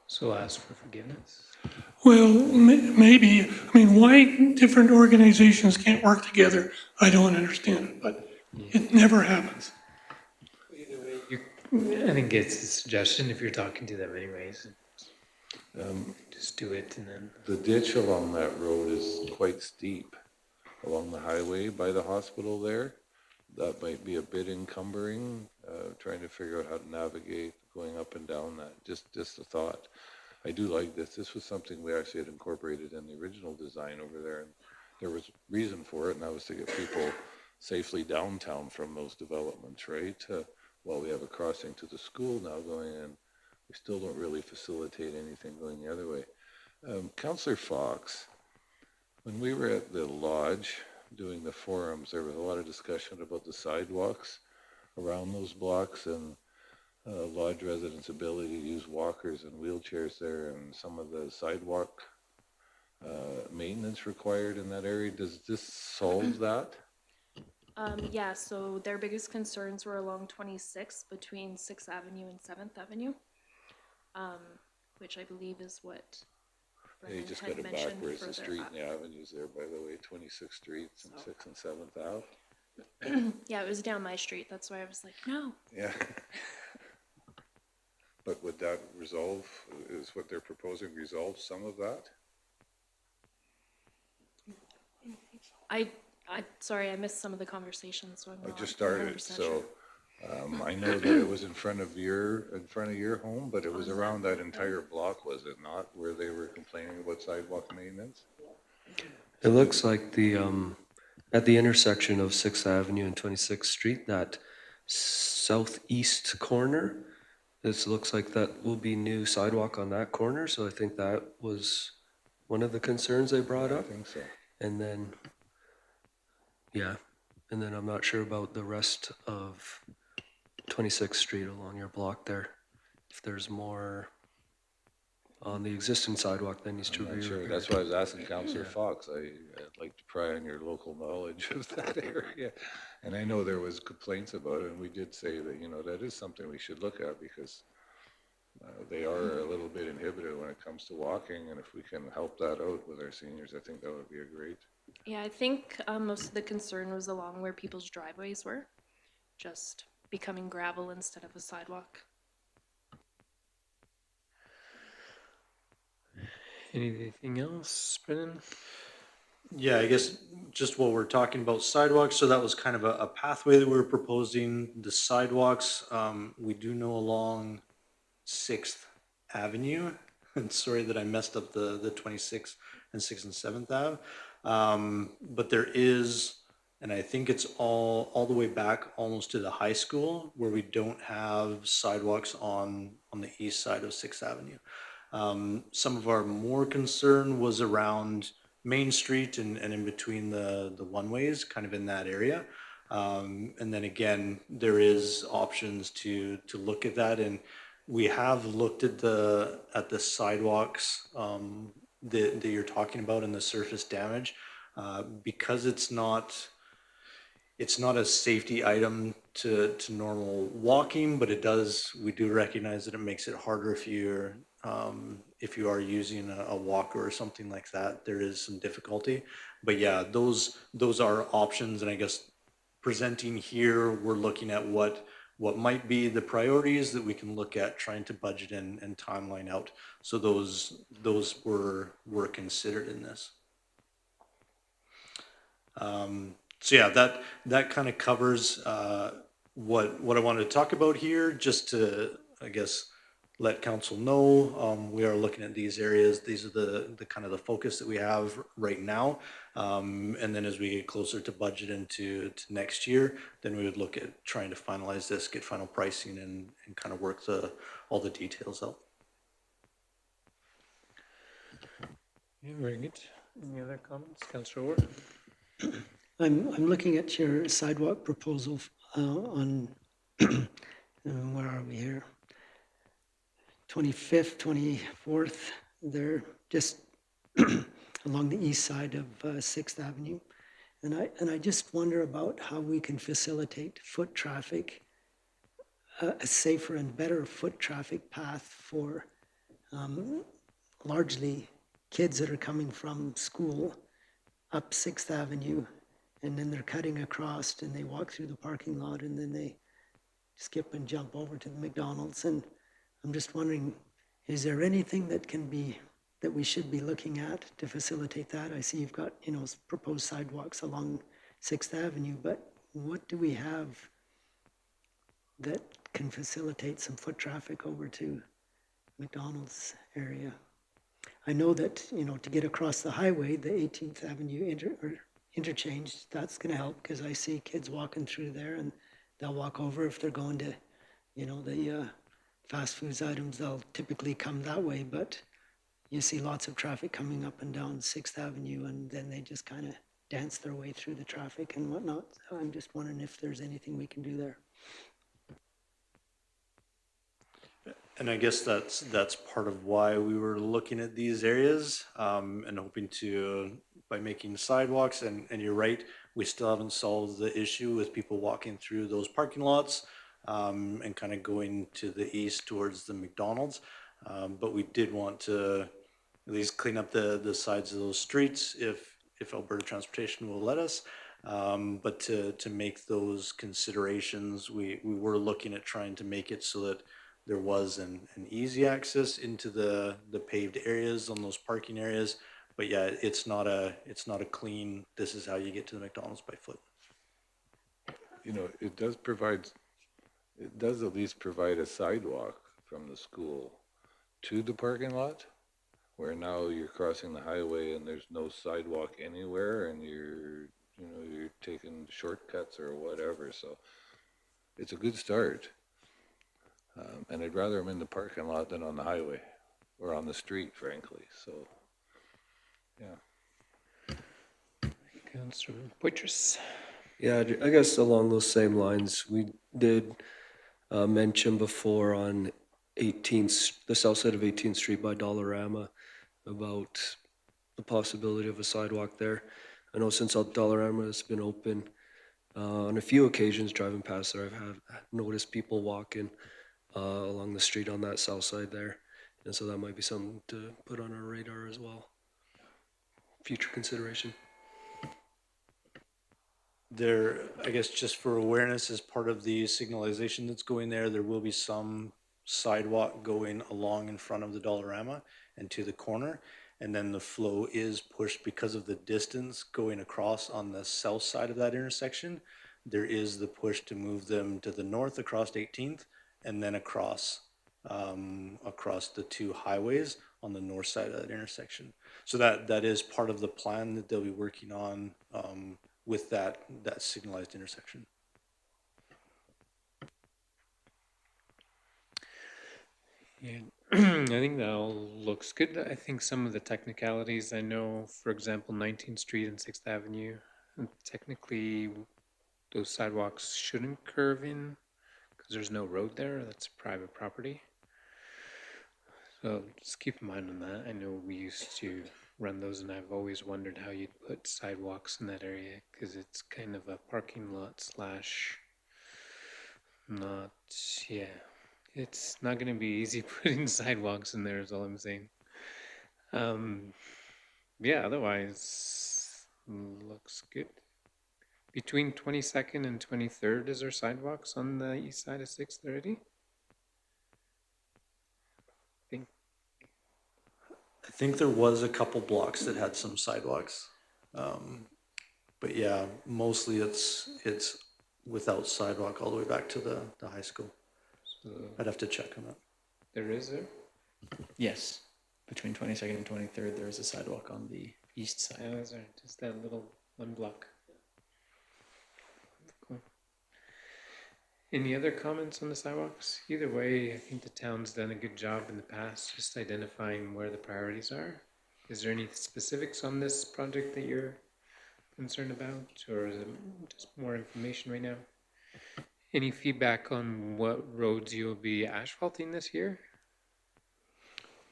so ask for forgiveness. Well, maybe, I mean, why different organizations can't work together, I don't understand it, but it never happens. I think it's a suggestion if you're talking to them anyways. Just do it and then. The ditch along that road is quite steep along the highway by the hospital there. That might be a bit encumbering, trying to figure out how to navigate going up and down that. Just a thought. I do like this. This was something we actually had incorporated in the original design over there, and there was reason for it, and that was to get people safely downtown from those developments, right? Well, we have a crossing to the school now going in. We still don't really facilitate anything going the other way. Councillor Fox, when we were at the lodge doing the forums, there was a lot of discussion about the sidewalks around those blocks and lodge residents' ability to use walkers and wheelchairs there, and some of the sidewalk maintenance required in that area. Does this solve that? Yeah, so their biggest concerns were along 26 between 6th Avenue and 7th Avenue, which I believe is what Yeah, you Brendan just had got it mentioned backwards, the further street up. and the avenues there, by the way, 26th Street and 6th and 7th Ave. Yeah, it was down my street, that's why I was like, no. Yeah. But would that resolve, is what they're proposing resolve some of that? Sorry, I missed some of the conversation, so I'm I not just started, 100% so, sure. I know that it was in front of your home, but it was around that entire block, was it not, where they were complaining about sidewalk maintenance? It looks like the, at the intersection of 6th Avenue and 26th Street, that southeast corner, this looks like that will be new sidewalk on that corner, so I think that was one of the concerns they brought I up. think so. And then, yeah, and then I'm not sure about the rest of 26th Street along your block there. If there's more on the existing sidewalk that needs to I'm be not sure, repaired. that's why I was asking Councillor Fox, I'd like to pry on your local knowledge of that area. And I know there was complaints about it, and we did say that, you know, that is something we should look at, because they are a little bit inhibited when it comes to walking, and if we can help that out with our seniors, I think that would be a great. Yeah, I think most of the concern was along where people's driveways were, just becoming gravel instead of a sidewalk. Anything else, Brennan? Yeah, I guess just while we're talking about sidewalks, so that was kind of a pathway that we were proposing. The sidewalks, we do know along Sixth Avenue. And sorry that I messed up the 26th and 6th and 7th Ave. But there is, and I think it's all the way back almost to the high school where we don't have sidewalks on the east side of 6th Avenue. Some of our more concern was around Main Street and in between the one-ways, kind of in that area. And then again, there is options to look at that, and we have looked at the sidewalks that you're talking about and the surface damage. Because it's not a safety item to normal walking, but we do recognize that it makes it harder if you are using a walker or something like that. There is some difficulty, but yeah, those are options. And I guess presenting here, we're looking at what might be the priorities that we can look at trying to budget and timeline out. So those were considered in this. So yeah, that kind of covers what I wanted to talk about here, just to, I guess, let council know, we are looking at these areas. These are the kind of the focus that we have right now. And then as we get closer to budget into next year, then we would look at trying to finalize this, get final pricing and kind of work all the details out. Yeah, very good. Any other comments, Councillor Ward? I'm looking at your sidewalk proposal on, where are we here? 25th, 24th, they're just along the east side of 6th Avenue. And I just wonder about how we can facilitate foot traffic, a safer and better foot traffic path for largely kids that are coming from school up 6th Avenue, and then they're cutting across and they walk through the parking lot and then they skip and jump over to the McDonald's. And I'm just wondering, is there anything that we should be looking at to facilitate that? I see you've got, proposed sidewalks along 6th Avenue, but what do we have that can facilitate some foot traffic over to McDonald's area? I know that, to get across the highway, the 18th Avenue interchange, that's going to help, because I see kids walking through there and they'll walk over if they're going to, the fast foods items, they'll typically come that way, but you see lots of traffic coming up and down 6th Avenue, and then they just kind of dance their way through the traffic and whatnot. So I'm just wondering if there's anything we can do there. And I guess that's part of why we were looking at these areas and hoping to, by making sidewalks, and you're right, we still haven't solved the issue with people walking through those parking lots and kind of going to the east towards the McDonald's. But we did want to at least clean up the sides of those streets if Alberta Transportation will let us. But to make those considerations, we were looking at trying to make it so that there was an easy access into the paved areas on those parking areas. But yeah, it's not a clean, this is how you get to the McDonald's by foot. It does at least provide a sidewalk from the school to the parking lot, where now you're crossing the highway and there's no sidewalk anywhere, and you're taking shortcuts or whatever. So it's a good start. And I'd rather them in the parking lot than on the highway or on the street, frankly. So, yeah. Councillor Poitras. Yeah, I guess along those same lines, we did mention before on the south side of 18th Street by Dollarama about the possibility of a sidewalk there. I know since Dollarama has been open, on a few occasions driving past there, I've noticed people walking along the street on that south side there. And so that might be something to put on our radar as well. Future consideration. There, I guess just for awareness, as part of the signalization that's going there, there will be some sidewalk going along in front of the Dollarama and to the corner. and then the flow is pushed because of the distance going across on the south side of that intersection. There is the push to move them to the north across 18th and then across the two highways on the north side of that intersection. So that is part of the plan that they'll be working on with that signalized intersection. Yeah, I think that all looks good. I think some of the technicalities, I know, for example, 19th Street and 6th Avenue, technically those sidewalks shouldn't curve in because there's no road there. That's private property. So just keep in mind on that. I know we used to run those, and I've always wondered how you'd put sidewalks in that area because it's kind of a parking lot slash not, yeah. It's not going to be easy putting sidewalks in there, is all I'm saying. Yeah, otherwise, looks good. Between 22nd and 23rd, is there sidewalks on the east side of 6th already? I think there was a couple blocks that had some sidewalks. But yeah, mostly it's without sidewalk all the way back to the high school. So I'd have to check on that. there is there? Yes, between 22nd and 23rd, there is a sidewalk on the east side. Yeah, is there just that little one block? Cool. Any other comments on the sidewalks? Either way, I think the town's done a good job in the past just identifying where the priorities are. Is there any specifics on this project that you're concerned about, or is it just more information right now? Any feedback on what roads you'll be asphalting this year?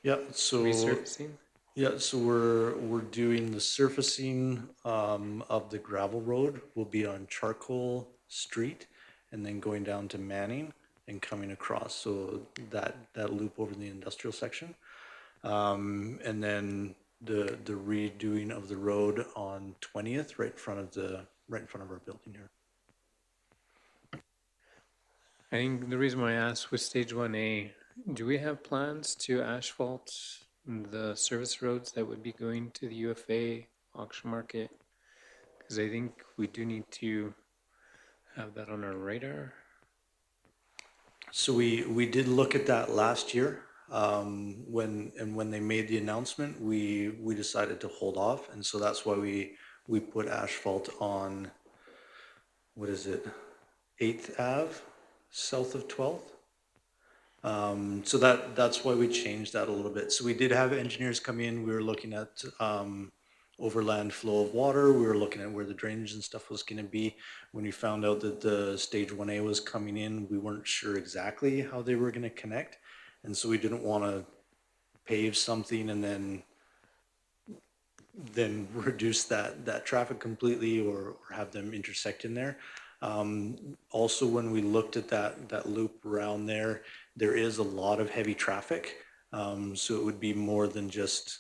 Yeah, so Resurfacing? yeah, so we're doing the surfacing of the gravel road will be on Charcoal Street, and then going down to Manning and coming across. So that loop over the industrial section, and then the redoing of the road on 20th, right in front of our building here. I think the reason why I asked with stage 1A, do we have plans to asphalt the service roads that would be going to the UFA auction market? Because I think we do need to have that on our radar. So we did look at that last year. When they made the announcement, we decided to hold off, and so that's why we put asphalt on, what is it, 8th Ave, south of 12th. So that's why we changed that a little bit. So we did have engineers come in. We were looking at overland flow of water. We were looking at where the drainage and stuff was going to be. When we found out that the stage 1A was coming in, we weren't sure exactly how they were going to connect. And so we didn't want to pave something and then reduce that traffic completely or have them intersect in there. Also, when we looked at that loop around there is a lot of heavy traffic. So it would be more than just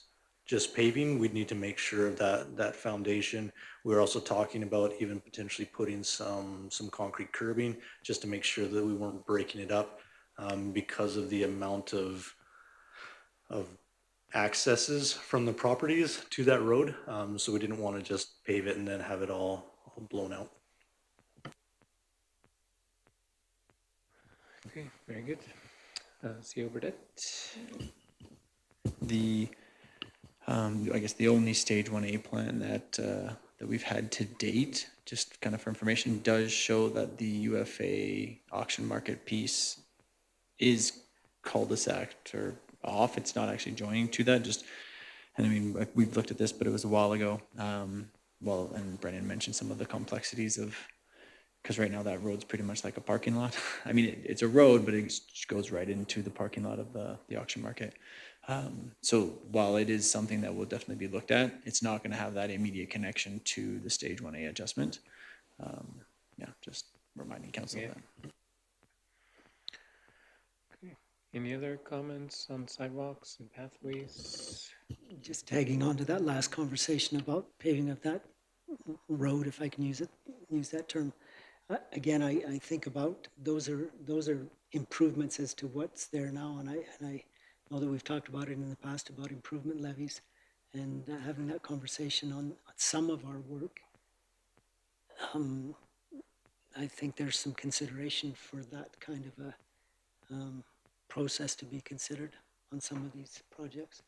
paving. We'd need to make sure of that foundation. We're also talking about even potentially putting some concrete curbing just to make sure that we weren't breaking it up because of the amount of accesses from the properties to that road. So we didn't want to just pave it and then have it all blown out. Okay, very good. CEO Burdette? I guess the only stage 1A plan that we've had to date, just kind of for information, does show that the UFA auction market piece is cul-de-sac or off. It's not actually joining to that. And I mean, we've looked at this, but it was a while ago. And Brennan mentioned some of the complexities of, because right now that road's pretty much like a parking lot. I mean, it's a road, but it goes right into the parking lot of the auction market. So while it is something that will definitely be looked at, it's not going to have that immediate connection to the stage 1A adjustment. Just reminding council of that. Okay. Any other comments on sidewalks and pathways? Just tagging on to that last conversation about paving of that road, if I can use that term. Again, I think about those are improvements as to what's there now, and I know that we've talked about it in the past about improvement levies. and having that conversation on some of our work. I think there's some consideration for that kind of a process to be considered on some of these projects.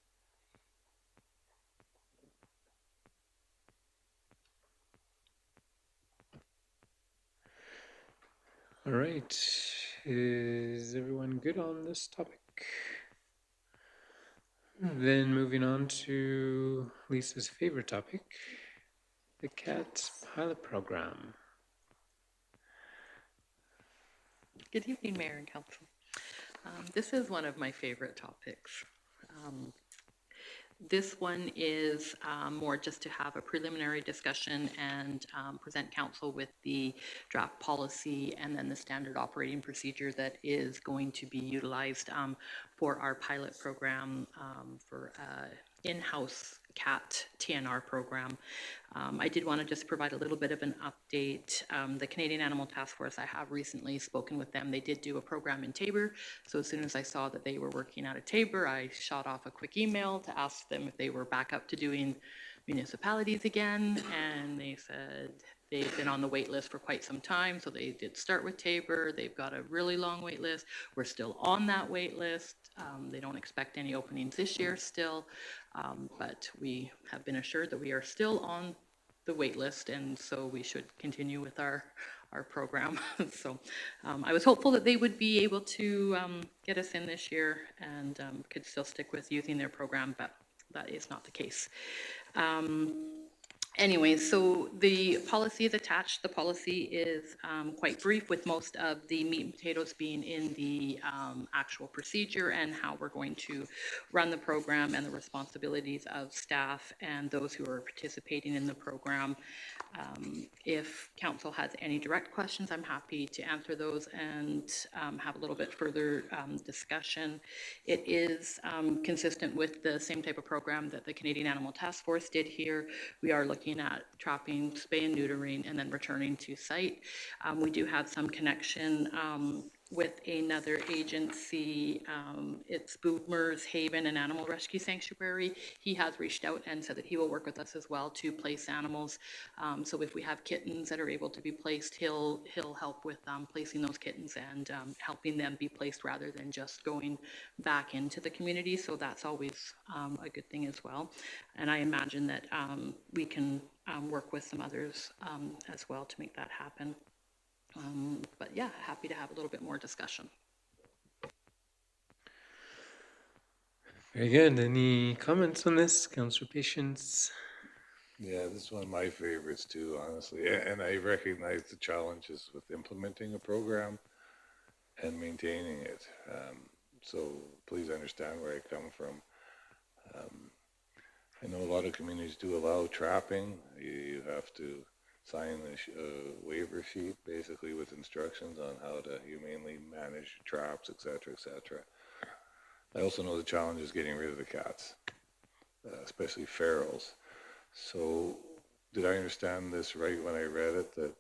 All right, is everyone good on this topic? Then moving on to Lisa's favorite topic, the CAT pilot program. Good evening, Mayor and Council. This is one of my favorite topics. This one is more just to have a preliminary discussion and present council with the draft policy and then the standard operating procedure that is going to be utilized for our pilot program for in-house CAT TNR program. I did want to just provide a little bit of an update. The Canadian Animal Task Force, I have recently spoken with them. They did do a program in Taber. So as soon as I saw that they were working out of Taber, I shot off a quick email to ask them if they were back up to doing municipalities again. And they said they've been on the wait list for quite some time. So they did start with Taber. They've got a really long wait list. We're still on that wait list. They don't expect any openings this year still, but we have been assured that we are still on the wait list, and so we should continue with our program. So I was hopeful that they would be able to get us in this year and could still stick with using their program, but that is not the case. Anyway, so the policy is attached. The policy is quite brief, with most of the meat and potatoes being in the actual procedure and how we're going to run the program and the responsibilities of staff and those who are participating in the program. If council has any direct questions, I'm happy to answer those and have a little bit further discussion. It is consistent with the same type of program that the Canadian Animal Task Force did here. We are looking at trapping, spay and neutering, and then returning to site. We do have some connection with another agency. It's Boomers Haven and Animal Rescue Sanctuary. He has reached out and said that he will work with us as well to place animals. So if we have kittens that are able to be placed, he'll help with placing those kittens and helping them be placed rather than just going back into the community. So that's always a good thing as well. And I imagine that we can work with some others as well to make that happen. But yeah, happy to have a little bit more discussion. Very good. Any comments on this, Councillor Patience? Yeah, this is one of my favorites too, honestly. And I recognize the challenges with implementing a program and maintaining it. So please understand where I come from. I know a lot of communities do allow trapping. You have to sign a waiver sheet, basically with instructions on how to humanely manage traps, et cetera, et cetera. I also know the challenge is getting rid of the cats, especially ferals. So did I understand this right when I read it, that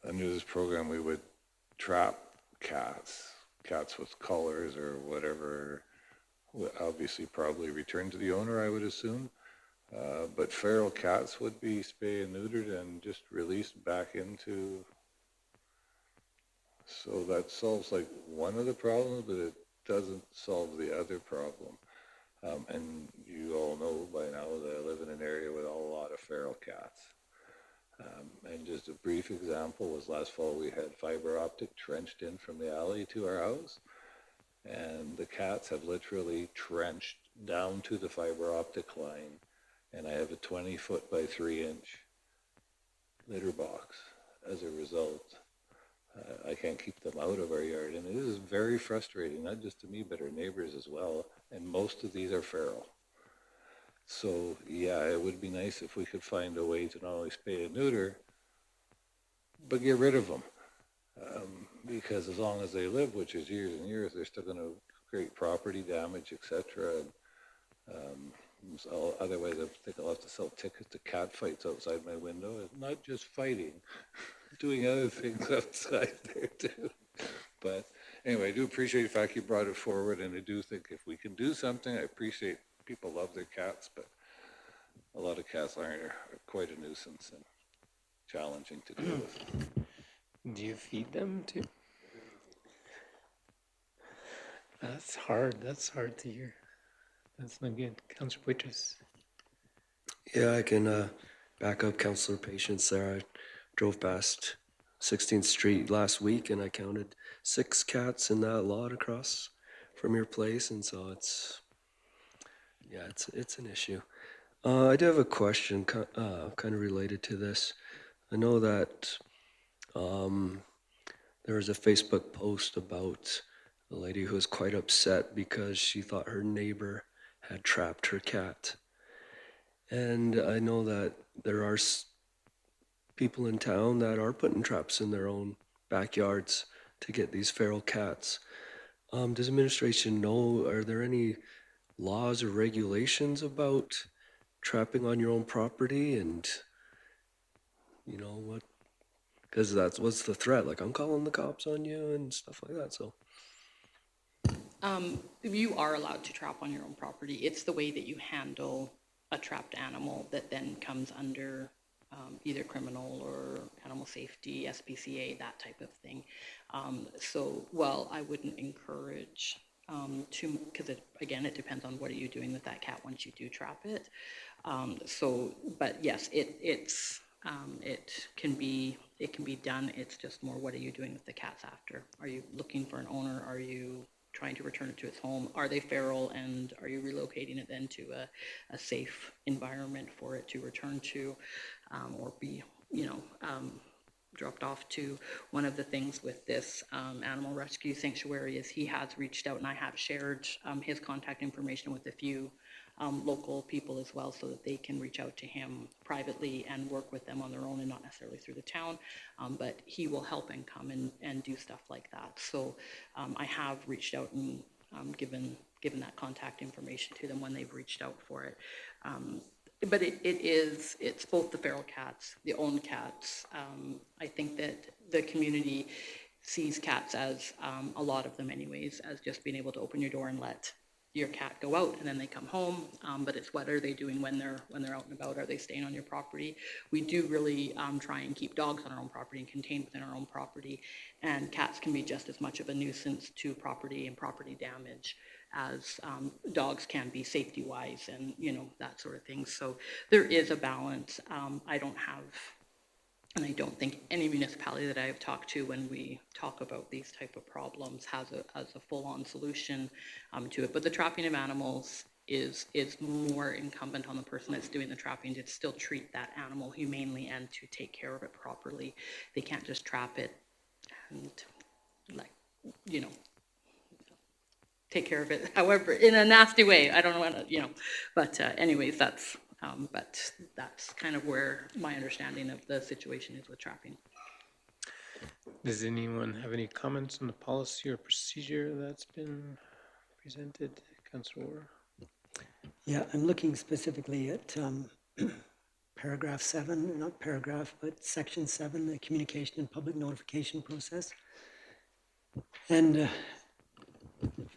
under this program we would trap cats with collars or whatever, would obviously probably return to the owner, I would assume. But feral cats would be spayed and neutered and just released back into. So that solves like one of the problems, but it doesn't solve the other problem. And you all know by now that I live in an area with a lot of feral cats. And just a brief example was last fall we had fiber optic trenched in from the alley to our house. And the cats have literally trenched down to the fiber optic line. And I have a 20-foot by 3-inch litter box as a result. I can't keep them out of our yard. And it is very frustrating, not just to me, but our neighbors as well. And most of these are feral. So yeah, it would be nice if we could find a way to not only spay and neuter, but get rid of them. Because as long as they live, which is years and years, they're still going to create property damage, etc. So otherwise, I think I'll have to sell tickets to cat fights outside my window. It's not just fighting, doing other things outside there too. But anyway, I do appreciate the fact you brought it forward, and I do think if we can do something, I appreciate people love their cats, but a lot of cats are quite a nuisance and challenging to deal with. Do you feed them too? That's hard to hear. That's not good. Councillor Poitras. Yeah, I can back up Councillor Patience there. I drove past 16th Street last week and I counted 6 cats in that lot across from your place, and so it's an issue. I do have a question, kind of related to this. I know that there was a Facebook post about a lady who was quite upset because she thought her neighbor had trapped her cat. And I know that there are people in town that are putting traps in their own backyards to get these feral cats. Does administration know, are there any laws or regulations about trapping on your own property? And you know what, because what's the threat, like I'm calling the cops on you and stuff like that. So You are allowed to trap on your own property. It's the way that you handle a trapped animal that then comes under either criminal or animal safety, SPCA, that type of thing. So while I wouldn't encourage because again, it depends on what are you doing with that cat once you do trap it. But yes, it can be done. It's just more, what are you doing with the cats after? Are you looking for an owner? Are you trying to return it to its home? Are they feral, and are you relocating it then to a safe environment for it to return to, or be, dropped off to? One of the things with this animal rescue sanctuary is he has reached out, and I have shared his contact information with a few local people as well, so that they can reach out to him privately and work with them on their own and not necessarily through the town. But he will help and come and do stuff like that. So I have reached out and given that contact information to them when they've reached out for it. But it's both the feral cats, the owned cats. I think that the community sees cats as, a lot of them anyways, as just being able to open your door and let your cat go out and then they come home. But it's what are they doing when they're out and about? Are they staying on your property? We do really try and keep dogs on our own property and contained within our own property. And cats can be just as much of a nuisance to property and property damage as dogs can be safety-wise and, that sort of thing. So there is a balance. I don't think any municipality that I have talked to when we talk about these type of problems has a full-on solution to it. But the trapping of animals is more incumbent on the person that's doing the trapping to still treat that animal humanely and to take care of it properly. They can't just trap it and take care of it, however, in a nasty way. I don't know what, but anyways, that's kind of where my understanding of the situation is with trapping. Does anyone have any comments on the policy or procedure that's been presented? Councillor Orr? Yeah, I'm looking specifically at paragraph 7, not paragraph, but section 7, the communication and public notification process. And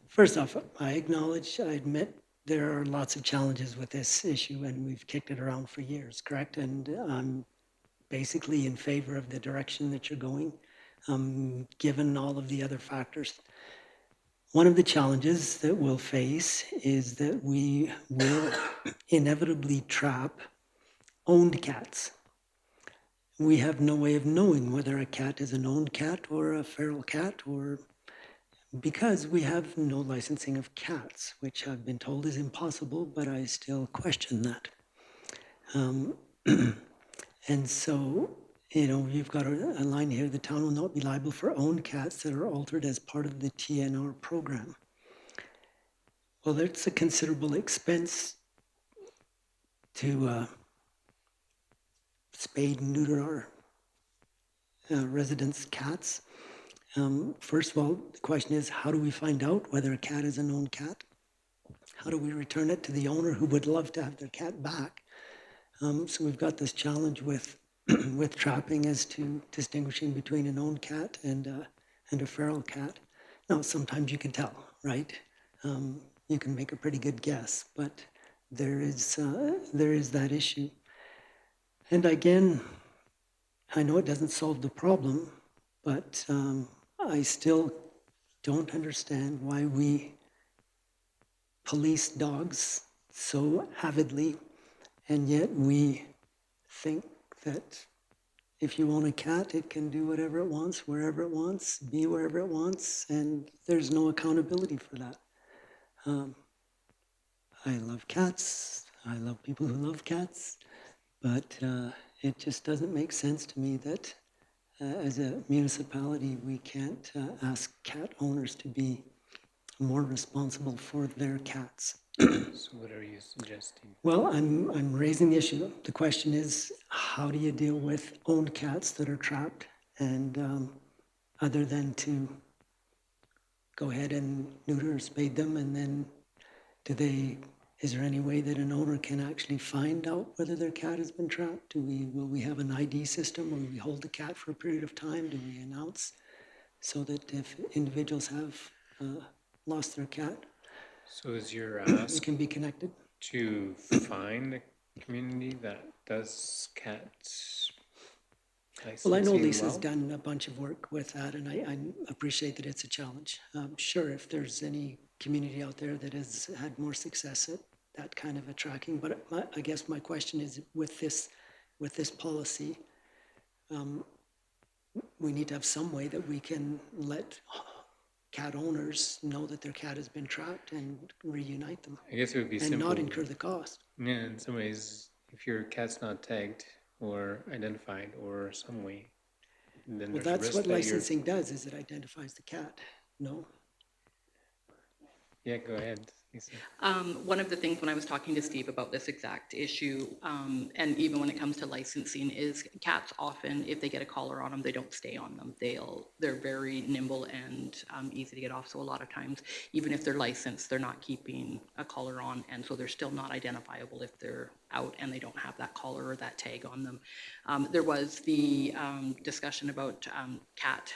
first off, I admit there are lots of challenges with this issue, and we've kicked it around for years, correct? And I'm basically in favor of the direction that you're going, given all of the other factors. One of the challenges that we'll face is that we will inevitably trap owned cats. We have no way of knowing whether a cat is an owned cat or a feral cat, or because we have no licensing of cats, which I've been told is impossible, but I still question that. And so, you've got a line here: the town will not be liable for owned cats that are altered as part of the TNR program. Well, that's a considerable expense to spade and neuter our residents' cats. First of all, the question is, how do we find out whether a cat is an owned cat? How do we return it to the owner who would love to have their cat back? So we've got this challenge with with trapping as to distinguishing between an owned cat and a feral cat. Now, sometimes you can tell, right? You can make a pretty good guess, but there is that issue. And again, I know it doesn't solve the problem, but I still don't understand why we police dogs so avidly, and yet we think that if you own a cat, it can do whatever it wants, wherever it wants, be wherever it wants, and there's no accountability for that. I love cats. I love people who love cats, but it just doesn't make sense to me that as a municipality, we can't ask cat owners to be more responsible for their cats. So what are you suggesting? Well, I'm raising the issue. The question is, how do you deal with owned cats that are trapped? And other than to go ahead and neuter or spade them, and then is there any way that an owner can actually find out whether their cat has been trapped? Will we have an ID system? Will we hold the cat for a period of time? Do we announce so that if individuals have lost their cat, So is your they ask can be connected? to find a community that does cats Well, I know licensing Lisa's well? done a bunch of work with that, and I appreciate that it's a challenge. Sure, if there's any community out there that has had more success at that kind of a tracking, but I guess my question is, with this policy, we need to have some way that we can let cat owners know that their cat has been trapped and reunite them, I guess it would be and simple. not incur the cost. Yeah, in some ways, if your cat's not tagged or identified or some way, then Well, there's a that's risk what that you're. licensing does, is it identifies the cat, no? Yeah, go ahead, Lisa. One of the things when I was talking to Steve about this exact issue, and even when it comes to licensing, is cats often, if they get a collar on them, they don't stay on them. They're very nimble and easy to get off. So a lot of times, even if they're licensed, they're not keeping a collar on, and so they're still not identifiable if they're out and they don't have that collar or that tag on them. There was the discussion about cat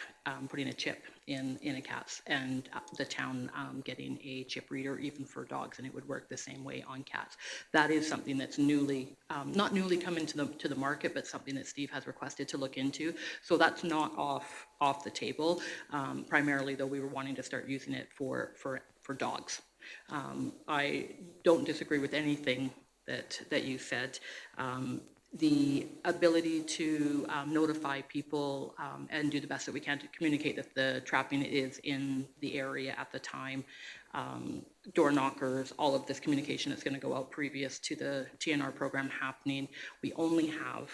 putting a chip in a cat's, and the town getting a chip reader even for dogs, and it would work the same way on cats. That is something that's not newly come into the market, but something that Steve has requested to look into. So that's not off the table. Primarily, though, we were wanting to start using it for dogs. I don't disagree with anything that you said. The ability to notify people and do the best that we can to communicate that the trapping is in the area at the time. Door knockers, all of this communication is going to go out previous to the TNR program happening. We only have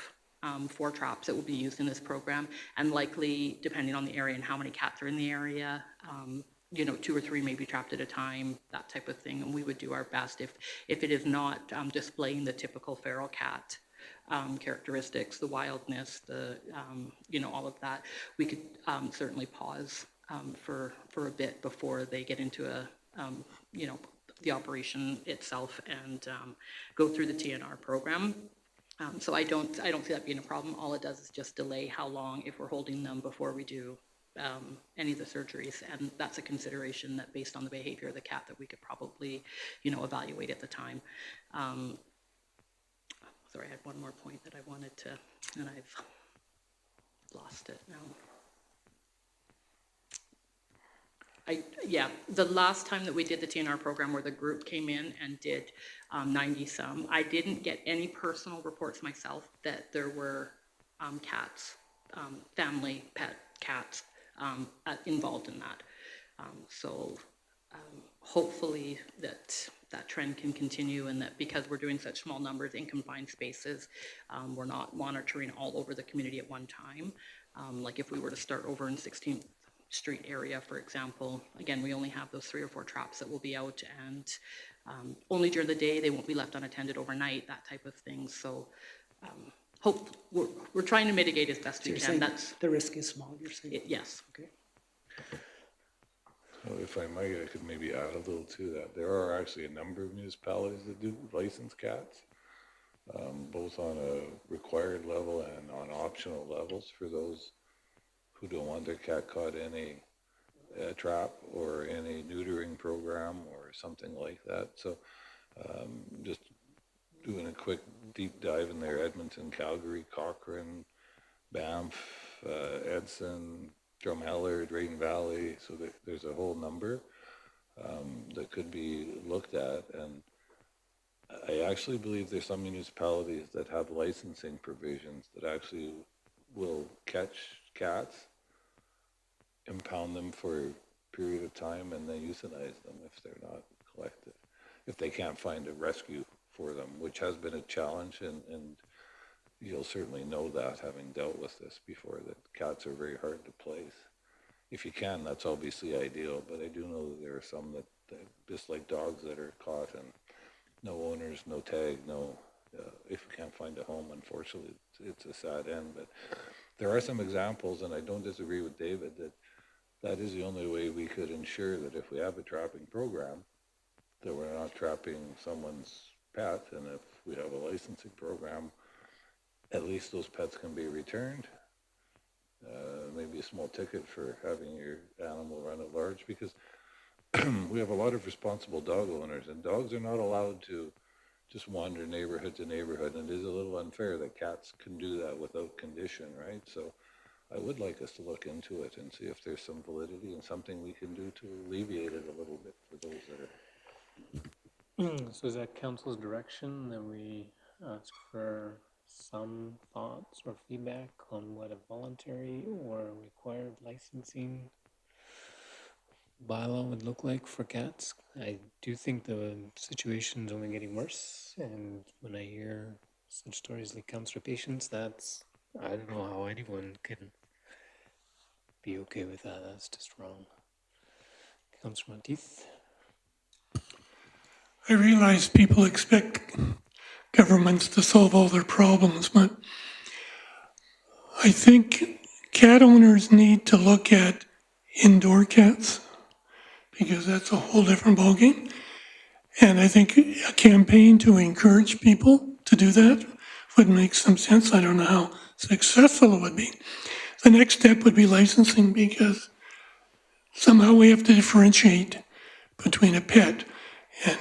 4 traps that will be used in this program, and likely, depending on the area and how many cats are in the area, 2 or 3 may be trapped at a time, that type of thing. And we would do our best if it is not displaying the typical feral cat characteristics, the wildness, all of that, we could certainly pause for a bit before they get into the operation itself and go through the TNR program. So I don't see that being a problem. All it does is just delay how long, if we're holding them, before we do any of the surgeries, and that's a consideration that, based on the behavior of the cat, that we could probably evaluate at the time. Sorry, I had one more point that I wanted to, and I've lost it now. The last time that we did the TNR program, where the group came in and did 90 some, I didn't get any personal reports myself that there were cats, family pet cats involved in that. So hopefully that trend can continue, and that because we're doing such small numbers in confined spaces, we're not monitoring all over the community at one time. Like if we were to start over in 16th Street area, for example, again, we only have those 3 or 4 traps that will be out, and only during the day. They won't be left unattended overnight, that type of thing. So we're trying to mitigate as best we can. That's the risk is small, you're saying? Yes. Okay. Well, if I might, I could maybe add a little to that. There are actually a number of municipalities that do license cats, both on a required level and on optional levels for those who don't want their cat caught in a trap or in a neutering program or something like that. So just doing a quick deep dive in there, Edmonton, Calgary, Cochrane, Banff, Edson, Drumheller, Drayton Valley, so there's a whole number that could be looked at. And I actually believe there's some municipalities that have licensing provisions that actually will catch cats, impound them for a period of time, and then euthanize them if they're not collected, if they can't find a rescue for them, which has been a challenge, and you'll certainly know that, having dealt with this before, that cats are very hard to place. If you can, that's obviously ideal, but I do know that there are some that just like dogs that are caught and no owners, no tag, if you can't find a home, unfortunately, it's a sad end. But there are some examples, and I don't disagree with David, that is the only way we could ensure that if we have a trapping program, that we're not trapping someone's pet, and if we have a licensing program, at least those pets can be returned. Maybe a small ticket for having your animal run at large, because we have a lot of responsible dog owners, and dogs are not allowed to just wander neighborhood to neighborhood, and it is a little unfair that cats can do that without condition, right? So I would like us to look into it and see if there's some validity and something we can do to alleviate it a little bit for those that are. So is that council's direction that we ask for some thoughts or feedback on what a voluntary or required licensing bylaw would look like for cats? I do think the situation's only getting worse, and when I hear such stories like Councillor Patience, I don't know how anyone can be okay with that. That's just wrong. Councillor Monteith? I realize people expect governments to solve all their problems, but I think cat owners need to look at indoor cats, because that's a whole different ballgame. And I think a campaign to encourage people to do that would make some sense. I don't know how successful it would be. The next step would be licensing, because somehow we have to differentiate between a pet and,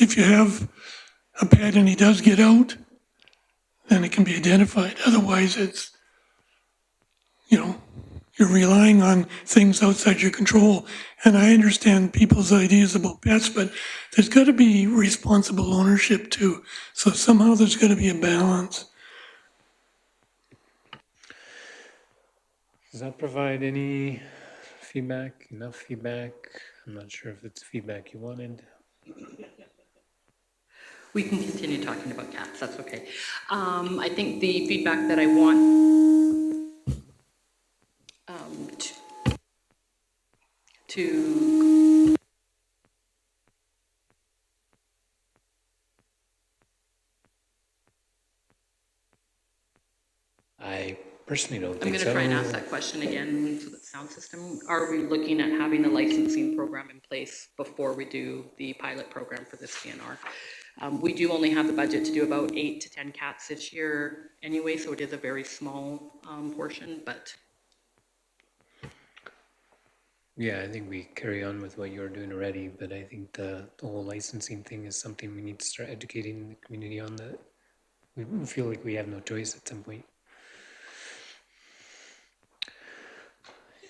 if you have a pet and he does get out, then it can be identified. Otherwise, it's, you're relying on things outside your control. And I understand people's ideas about pets, but there's got to be responsible ownership too. So somehow there's got to be a balance. Does that provide any feedback, enough feedback? I'm not sure if it's feedback you wanted. We can continue talking about cats, that's okay. I think the feedback that I want to I personally don't I'm think gonna so. try and ask that question again for the sound system. Are we looking at having a licensing program in place before we do the pilot program for this DNR? We do only have the budget to do about 8 to 10 cats this year anyway, so it is a very small portion, but. Yeah, I think we carry on with what you're doing already, but I think the whole licensing thing is something we need to start educating the community on, that we feel like we have no choice at some point.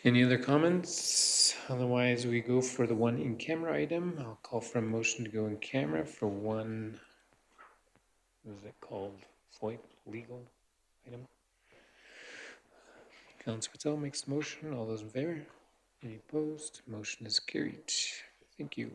Any other comments? Otherwise, we go for the one in camera item. I'll call for a motion to go in camera for one, what is it called? FOIP legal item. Councilor Patel makes the motion. All those in favor? Any opposed? Motion is carried. Thank you.